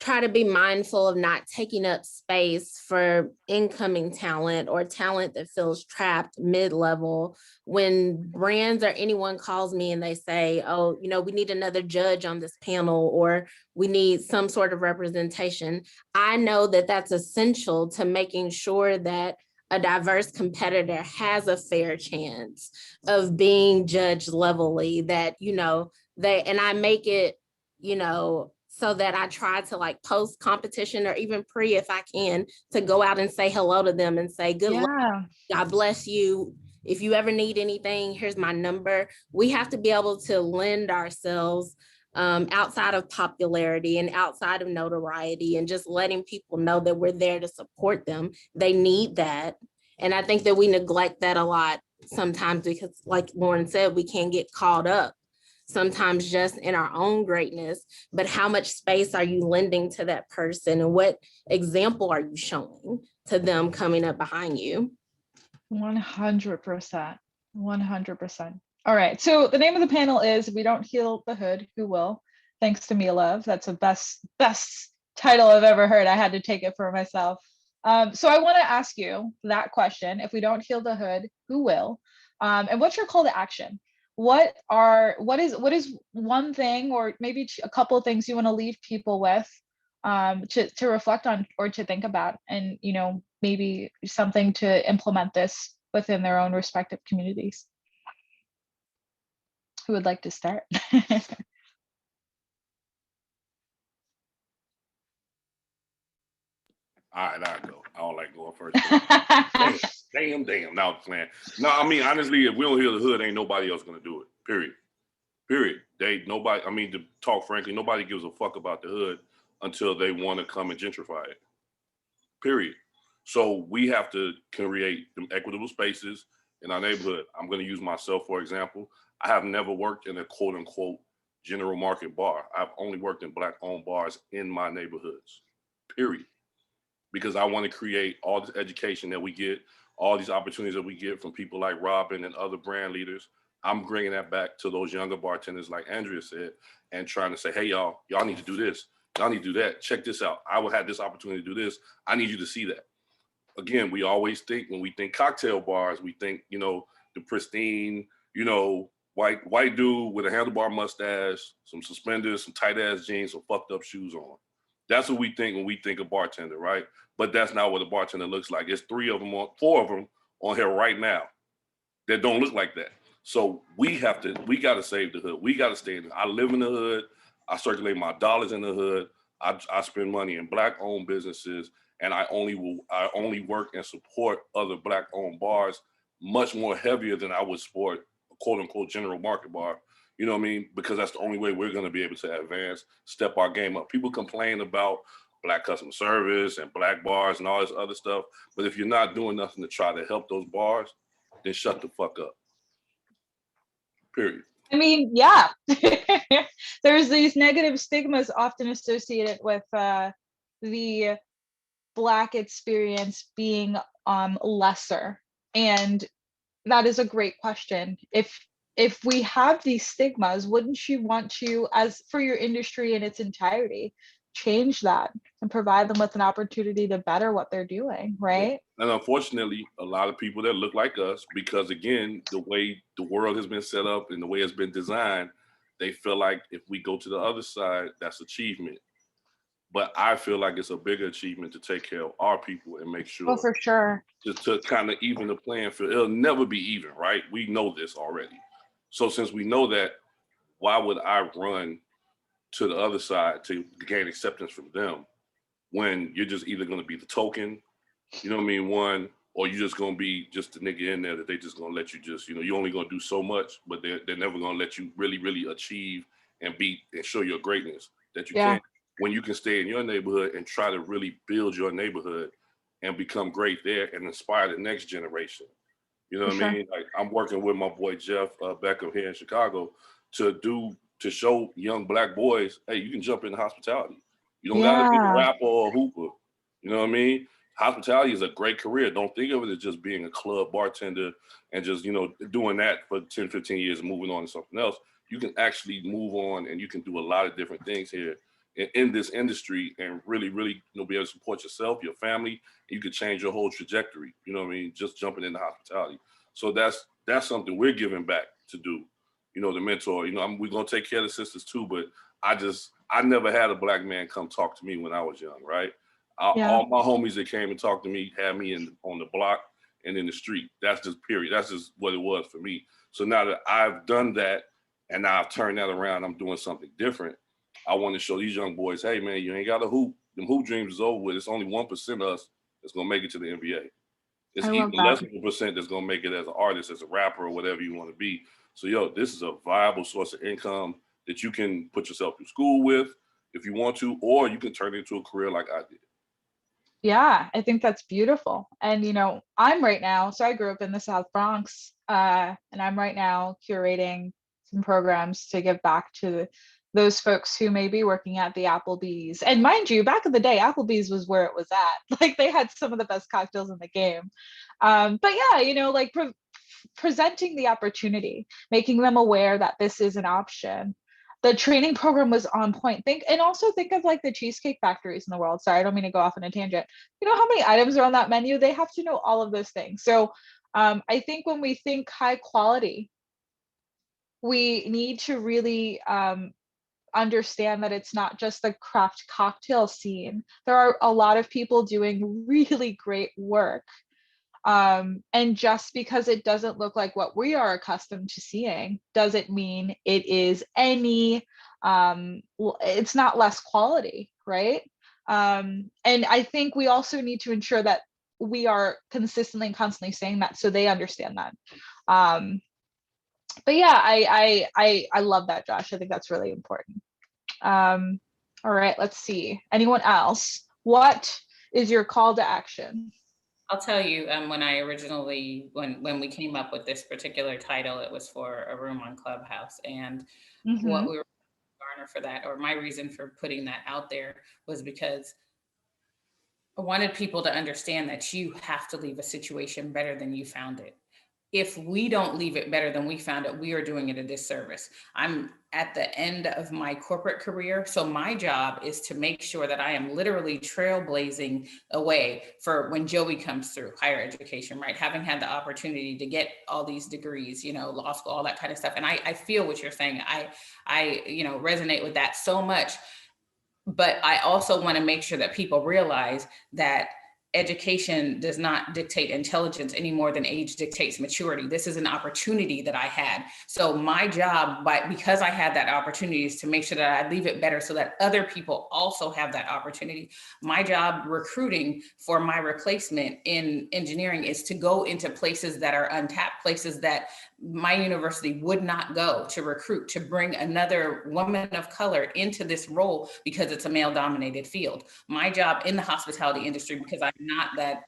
Speaker 6: try to be mindful of not taking up space for incoming talent or talent that feels trapped mid-level. When brands or anyone calls me and they say, oh, we need another judge on this panel, or we need some sort of representation, I know that that's essential to making sure that a diverse competitor has a fair chance of being judged levelly, that, and I make it, so that I try to like post competition or even pre if I can to go out and say hello to them and say good luck, God bless you. If you ever need anything, here's my number. We have to be able to lend ourselves outside of popularity and outside of notoriety, and just letting people know that we're there to support them. They need that. And I think that we neglect that a lot sometimes because, like Lauren said, we can get caught up sometimes just in our own greatness, but how much space are you lending to that person, and what example are you showing to them coming up behind you?
Speaker 1: 100%. 100%. All right. So the name of the panel is "We Don't Heal the Hood, Who Will?" Thanks to Mia Love. That's the best title I've ever heard. I had to take it for myself. So I want to ask you that question: if we don't heal the hood, who will? And what's your call to action? What is one thing, or maybe a couple of things you want to leave people with to reflect on or to think about, and maybe something to implement this within their own respective communities? Who would like to start?
Speaker 2: All right, I'll go. I don't like going first. Damn. Now playing. No, I mean, honestly, if we don't heal the hood, ain't nobody else gonna do it. Period. To talk frankly, nobody gives a fuck about the hood until they want to come and gentrify it. Period. So we have to create them equitable spaces in our neighborhood. I'm going to use myself, for example. I have never worked in a quote unquote general market bar. I've only worked in Black owned bars in my neighborhoods, period. Because I want to create all this education that we get, all these opportunities that we get from people like Robin and other brand leaders. I'm bringing that back to those younger bartenders, like Andrea said, and trying to say, hey, y'all need to do this. Y'all need to do that. Check this out. I will have this opportunity to do this. I need you to see that. Again, we always think, when we think cocktail bars, we think, the pristine, white dude with a handlebar mustache, some suspenders, some tight ass jeans, some fucked up shoes on. That's what we think when we think of bartender, right? But that's not what a bartender looks like. It's four of them on here right now that don't look like that. So we got to save the hood. We got to stay in it. I live in the hood. I circulate my dollars in the hood. I spend money in Black owned businesses, and I only work and support other Black owned bars much more heavier than I would support a quote unquote general market bar. You know what I mean? Because that's the only way we're going to be able to advance, step our game up. People complain about Black customer service and Black bars and all this other stuff. But if you're not doing nothing to try to help those bars, then shut the fuck up. Period.
Speaker 1: I mean, yeah. There's these negative stigmas often associated with the Black experience being lesser. And that is a great question. If we have these stigmas, wouldn't you want to, as for your industry in its entirety, change that and provide them with an opportunity to better what they're doing, right?
Speaker 2: And unfortunately, a lot of people that look like us, because again, the way the world has been set up and the way it's been designed, they feel like if we go to the other side, that's achievement. But I feel like it's a bigger achievement to take care of our people and make sure.
Speaker 1: Oh, for sure.
Speaker 2: To kind of even the playing field. It'll never be even, right? We know this already. So since we know that, why would I run to the other side to gain acceptance from them when you're just either going to be the token, you know what I mean, one, or you're just going to be just the nigga in there that they just going to let you just, you're only going to do so much, but they're never going to let you really, really achieve and beat and show your greatness that you can. When you can stay in your neighborhood and try to really build your neighborhood and become great there and inspire the next generation. You know what I mean? Like, I'm working with my boy Jeff Beckham here in Chicago to show young Black boys, hey, you can jump into hospitality. You don't gotta be a rapper or a hooper. You know what I mean? Hospitality is a great career. Don't think of it as just being a club bartender and just, doing that for 10, 15 years and moving on to something else. You can actually move on and you can do a lot of different things here in this industry and really, really, be able to support yourself, your family. You could change your whole trajectory. You know what I mean? Just jumping into hospitality. So that's something we're giving back to do. The mentor. We're gonna take care of the sisters too, but I never had a Black man come talk to me when I was young, right? All my homies that came and talked to me had me on the block and in the street. That's just period. That's just what it was for me. So now that I've done that and now I've turned that around, I'm doing something different. I want to show these young boys, hey man, you ain't got to hoop. Them hoop dreams is over with. It's only 1% of us that's gonna make it to the NBA. It's
Speaker 1: I love
Speaker 2: even less
Speaker 1: that.
Speaker 2: than a percent that's gonna make it as an artist, as a rapper, or whatever you want to be. So yo, this is a viable source of income that you can put yourself through school with if you want to, or you can turn it into a career like I did.
Speaker 1: Yeah, I think that's beautiful. And, you know, I'm right now, so I grew up in the South Bronx, and I'm right now curating some programs to give back to those folks who may be working at the Applebee's. And mind you, back in the day, Applebee's was where it was at. Like they had some of the best cocktails in the game. But yeah, you know, like presenting the opportunity, making them aware that this is an option. The training program was on point. And also think of like the cheesecake factories in the world. Sorry, I don't mean to go off on a tangent. You know how many items are on that menu? They have to know all of those things. So I think when we think high quality, we need to really understand that it's not just the craft cocktail scene. There are a lot of people doing really great work. And just because it doesn't look like what we are accustomed to seeing doesn't mean it is any it's not less quality, right? And I think we also need to ensure that we are consistently and constantly saying that so they understand that. But yeah, I love that, Josh. I think that's really important. All right, let's see. Anyone else? What is your call to action?
Speaker 4: I'll tell you, when I originally, when we came up with this particular title, it was for a room on Clubhouse. And what we were garner for that, or my reason for putting that out there, was because I wanted people to understand that you have to leave a situation better than you found it. If we don't leave it better than we found it, we are doing it a disservice. I'm at the end of my corporate career, so my job is to make sure that I am literally trailblazing a way for when Joey comes through higher education, right? Having had the opportunity to get all these degrees, you know, law school, all that kind of stuff. And I feel what you're saying. I you know, resonate with that so much. But I also want to make sure that people realize that education does not dictate intelligence any more than age dictates maturity. This is an opportunity that I had. So my job, because I had that opportunity, is to make sure that I leave it better so that other people also have that opportunity. My job recruiting for my replacement in engineering is to go into places that are untapped, places that my university would not go to recruit, to bring another woman of color into this role because it's a male dominated field. My job in the hospitality industry, because I'm not that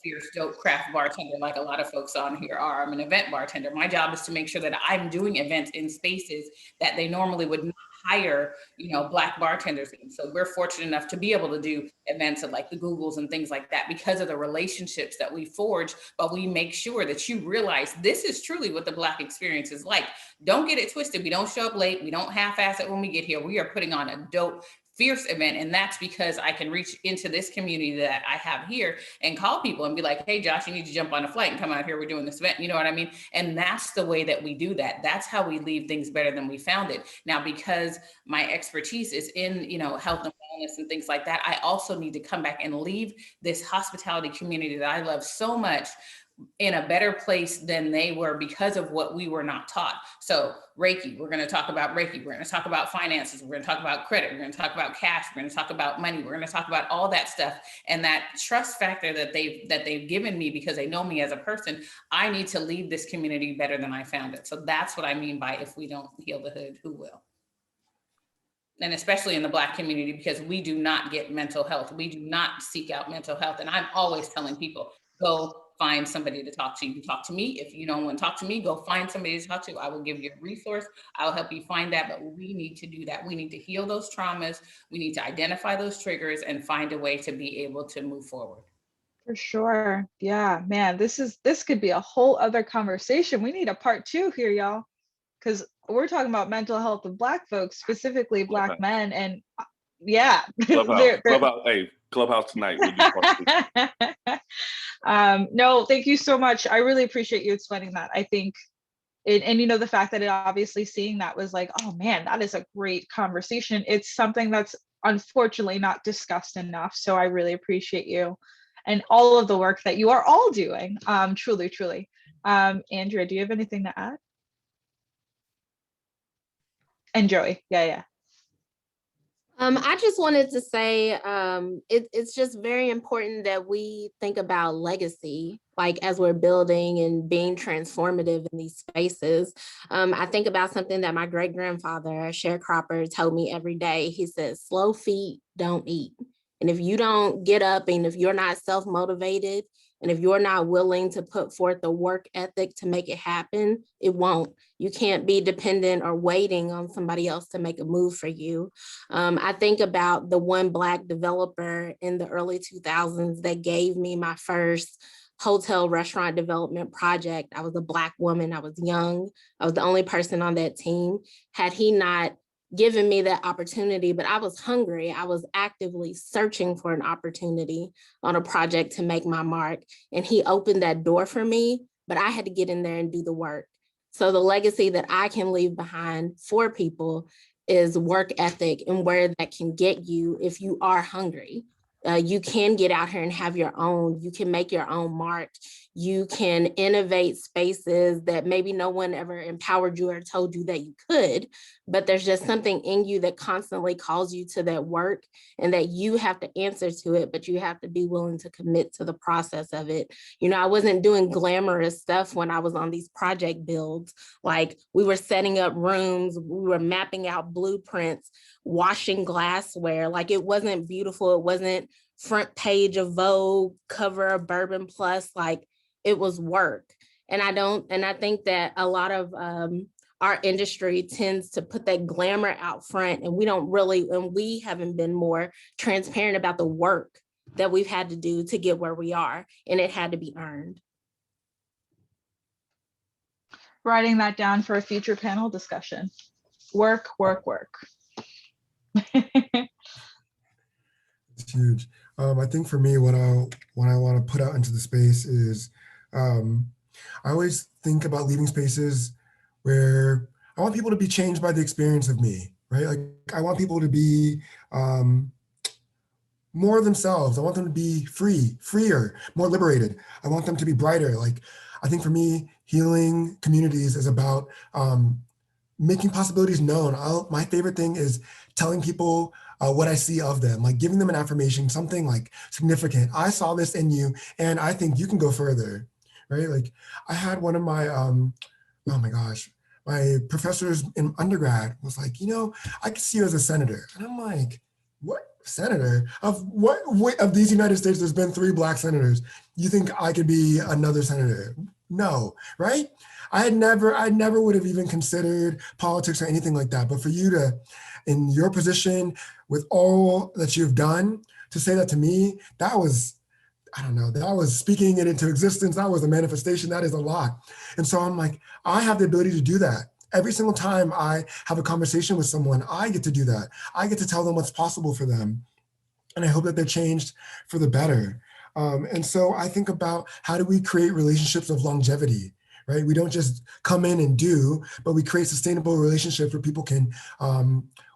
Speaker 4: fierce dope craft bartender like a lot of folks on here are, I'm an event bartender. My job is to make sure that I'm doing events in spaces that they normally would not hire, you know, Black bartenders in. So we're fortunate enough to be able to do events at like the Googles and things like that because of the relationships that we forge. But we make sure that you realize this is truly what the Black experience is like. Don't get it twisted. We don't show up late. We don't half-ass it when we get here. We are putting on a dope, fierce event. And that's because I can reach into this community that I have here and call people and be like, hey, Josh, you need to jump on a flight and come out here. We're doing this event. You know what I mean? And that's the way that we do that. That's how we leave things better than we found it. Now, because my expertise is in, you know, health and wellness and things like that, I also need to come back and leave this hospitality community that I love so much in a better place than they were because of what we were not taught. So Reiki, we're going to talk about Reiki. We're going to talk about finances. We're going to talk about credit. We're going to talk about cash. We're going to talk about money. We're going to talk about all that stuff. And that trust factor that they've given me because they know me as a person, I need to leave this community better than I found it. So that's what I mean by if we don't heal the hood, who will? And especially in the Black community, because we do not get mental health. We do not seek out mental health. And I'm always telling people, go find somebody to talk to. You can talk to me. If you don't want to talk to me, go find somebody to talk to. I will give you a resource. I'll help you find that. But we need to do that. We need to heal those traumas. We need to identify those triggers and find a way to be able to move forward.
Speaker 1: For sure. Yeah, man, this could be a whole other conversation. We need a part 2 here, y'all, because we're talking about mental health of Black folks, specifically Black men. And yeah,
Speaker 2: Clubhouse tonight. We'll do part 2.
Speaker 1: No, thank you so much. I really appreciate you explaining that. I think and you know, the fact that it obviously seeing that was like, oh man, that is a great conversation. It's something that's unfortunately not discussed enough. So I really appreciate you and all of the work that you are all doing. Truly. Andrea, do you have anything to add? And Joey, yeah.
Speaker 6: I just wanted to say it's just very important that we think about legacy, like as we're building and being transformative in these spaces. I think about something that my great grandfather, a sharecropper, told me every day. He said, "Slow feet don't eat." And if you don't get up and if you're not self-motivated and if you're not willing to put forth the work ethic to make it happen, it won't. You can't be dependent or waiting on somebody else to make a move for you. I think about the one Black developer in the early 2000s that gave me my first hotel restaurant development project. I was a Black woman, I was young, I was the only person on that team. Had he not given me that opportunity, but I was hungry, I was actively searching for an opportunity on a project to make my mark. And he opened that door for me, but I had to get in there and do the work. So the legacy that I can leave behind for people is work ethic and where that can get you if you are hungry. You can get out here and have your own, you can make your own mark. You can innovate spaces that maybe no one ever empowered you or told you that you could, but there's just something in you that constantly calls you to that work and that you have to answer to it, but you have to be willing to commit to the process of it. You know, I wasn't doing glamorous stuff when I was on these project builds. Like we were setting up rooms, we were mapping out blueprints, washing glassware. Like it wasn't beautiful. It wasn't front page of Vogue, cover of Bourbon Plus. Like it was work. And I think that a lot of our industry tends to put that glamour out front, and we haven't been more transparent about the work that we've had to do to get where we are, and it had to be earned.
Speaker 1: Writing that down for a future panel discussion. Work, work, work.
Speaker 3: It's huge. I think for me, what I want to put out into the space is, I always think about leaving spaces where I want people to be changed by the experience of me, right? Like I want people to be more themselves. I want them to be freer, more liberated. I want them to be brighter. Like I think for me, healing communities is about making possibilities known. My favorite thing is telling people what I see of them, like giving them an affirmation, something like significant. I saw this in you and I think you can go further, right? Like I had one of my, oh my gosh, my professors in undergrad was like, you know, I could see you as a senator. And I'm like, what? Senator? Of what of these United States, there's been 3 Black senators. You think I could be another senator? No, right? I never would have even considered politics or anything like that. But for you to, in your position, with all that you've done, to say that to me, that was, I don't know, that was speaking it into existence. That was a manifestation. That is a lot. And so I'm like, I have the ability to do that. Every single time I have a conversation with someone, I get to do that. I get to tell them what's possible for them. And I hope that they're changed for the better. And so I think about how do we create relationships of longevity, right? We don't just come in and do, but we create sustainable relationships where people can,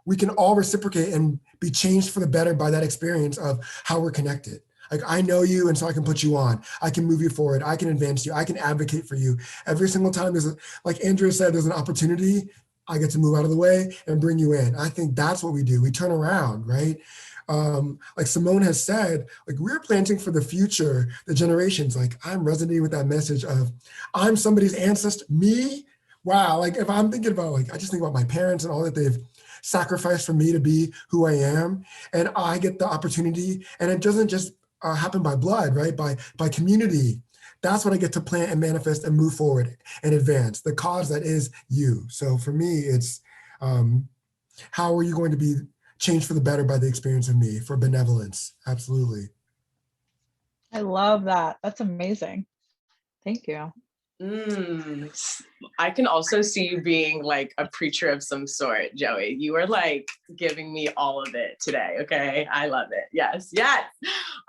Speaker 3: we can all reciprocate and be changed for the better by that experience of how we're connected. Like I know you, and so I can put you on. I can move you forward. I can advance you. I can advocate for you. Every single time like Andrea said, there's an opportunity, I get to move out of the way and bring you in. I think that's what we do. We turn around, right? Like Simone has said, like we're planting for the future, the generations. Like I'm resonating with that message of I'm somebody's ancestor, me. Wow. Like if I'm thinking about, like, I just think about my parents and all that they've sacrificed for me to be who I am. And I get the opportunity, and it doesn't just happen by blood, right? By community. That's what I get to plant and manifest and move forward and advance, the cause that is you. So for me, it's how are you going to be changed for the better by the experience of me, for benevolence? Absolutely.
Speaker 1: I love that. That's amazing. Thank you.
Speaker 5: I can also see you being like a preacher of some sort, Joey. You are like giving me all of it today. Okay. I love it. Yes. Yes.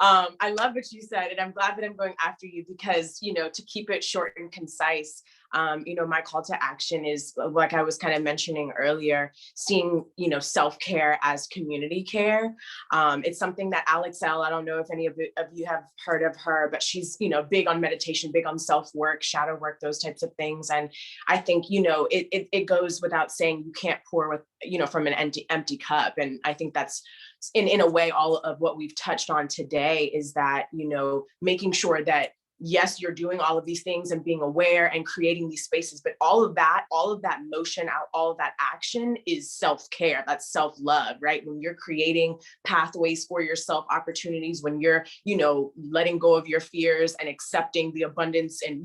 Speaker 5: I love what you said. And I'm glad that I'm going after you because, you know, to keep it short and concise, My call to action is, like I was kind of mentioning earlier, seeing, self-care as community care. It's something that Alex L., I don't know if any of you have heard of her, but she's, big on meditation, big on self-work, shadow work, those types of things. And I think, it goes without saying, you can't pour with, from an empty cup. And I think that's in a way, all of what we've touched on today is that, making sure that, yes, you're doing all of these things and being aware and creating these spaces, but all of that motion out, all of that action is self-care. That's self-love, right? When you're creating pathways for yourself, opportunities, when you're, letting go of your fears and accepting the abundance and,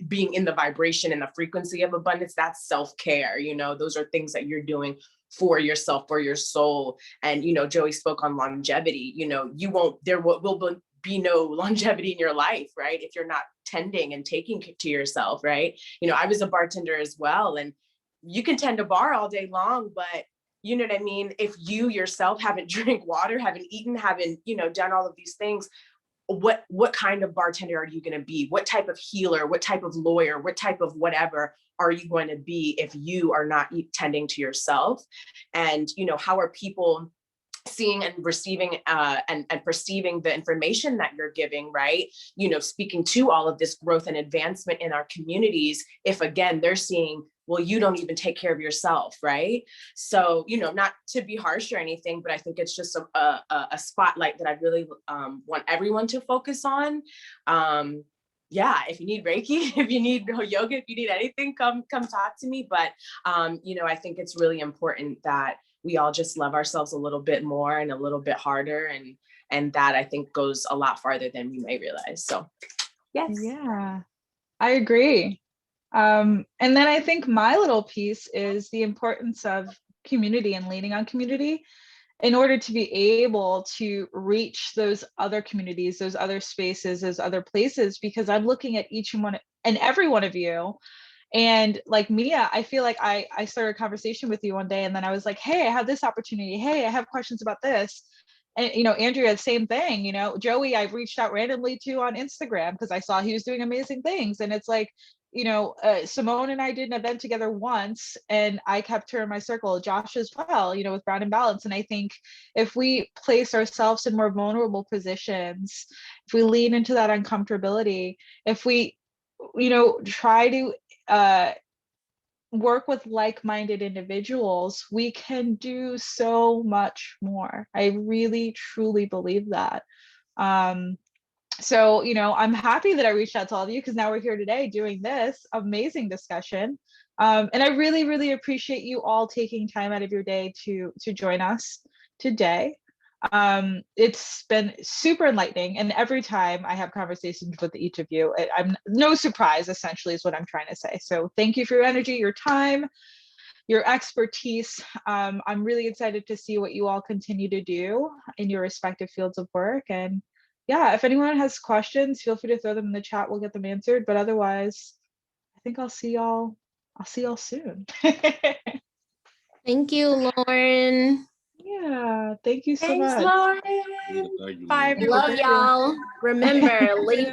Speaker 5: being in the vibration and the frequency of abundance, that's self-care. Those are things that you're doing for yourself, for your soul. And, Joey spoke on longevity, there will be no longevity in your life, right? If you're not tending and taking to yourself, right? I was a bartender as well, and you can tend a bar all day long, but you know what I mean? If you yourself haven't drank water, haven't eaten, haven't, done all of these things, what kind of bartender are you going to be? What type of healer, what type of lawyer, what type of whatever are you going to be if you are not tending to yourself? And, how are people seeing and receiving and perceiving the information that you're giving, right? Speaking to all of this growth and advancement in our communities, if again, they're seeing, well, you don't even take care of yourself, right? So, not to be harsh or anything, but I think it's just a spotlight that I really want everyone to focus on. Yeah, if you need Reiki, if you need yoga, if you need anything, come talk to me. But, I think it's really important that we all just love ourselves a little bit more and a little bit harder. And that I think goes a lot farther than we may realize. So, yes.
Speaker 1: Yeah, I agree. And then I think my little piece is the importance of community and leaning on community in order to be able to reach those other communities, those other spaces, those other places, because I'm looking at each one and every one of you. And like Mia, I feel like I started a conversation with you one day and then I was like, hey, I have this opportunity. Hey, I have questions about this. And, Andrea, same thing, Joey, I reached out randomly to on Instagram because I saw he was doing amazing things. And it's like, Simone and I did an event together once and I kept her in my circle, Josh as well, with Brown and Balance. And I think if we place ourselves in more vulnerable positions, if we lean into that uncomfortability, if we, try to work with like-minded individuals, we can do so much more. I really, truly believe that. So, I'm happy that I reached out to all of you because now we're here today doing this amazing discussion. And I really, really appreciate you all taking time out of your day to join us today. It's been super enlightening, and every time I have conversations with each of you, I'm no surprise, essentially, is what I'm trying to say. So thank you for your energy, your time, your expertise. I'm really excited to see what you all continue to do in your respective fields of work. And yeah, if anyone has questions, feel free to throw them in the chat. We'll get them answered. But otherwise, I think I'll see y'all soon.
Speaker 6: Thank you, Lauren.
Speaker 1: Yeah, thank you so
Speaker 5: Thanks,
Speaker 1: much.
Speaker 5: Lauren.
Speaker 2: Thank you.
Speaker 5: Bye,
Speaker 6: Love
Speaker 5: everybody.
Speaker 6: y'all. Remember, leave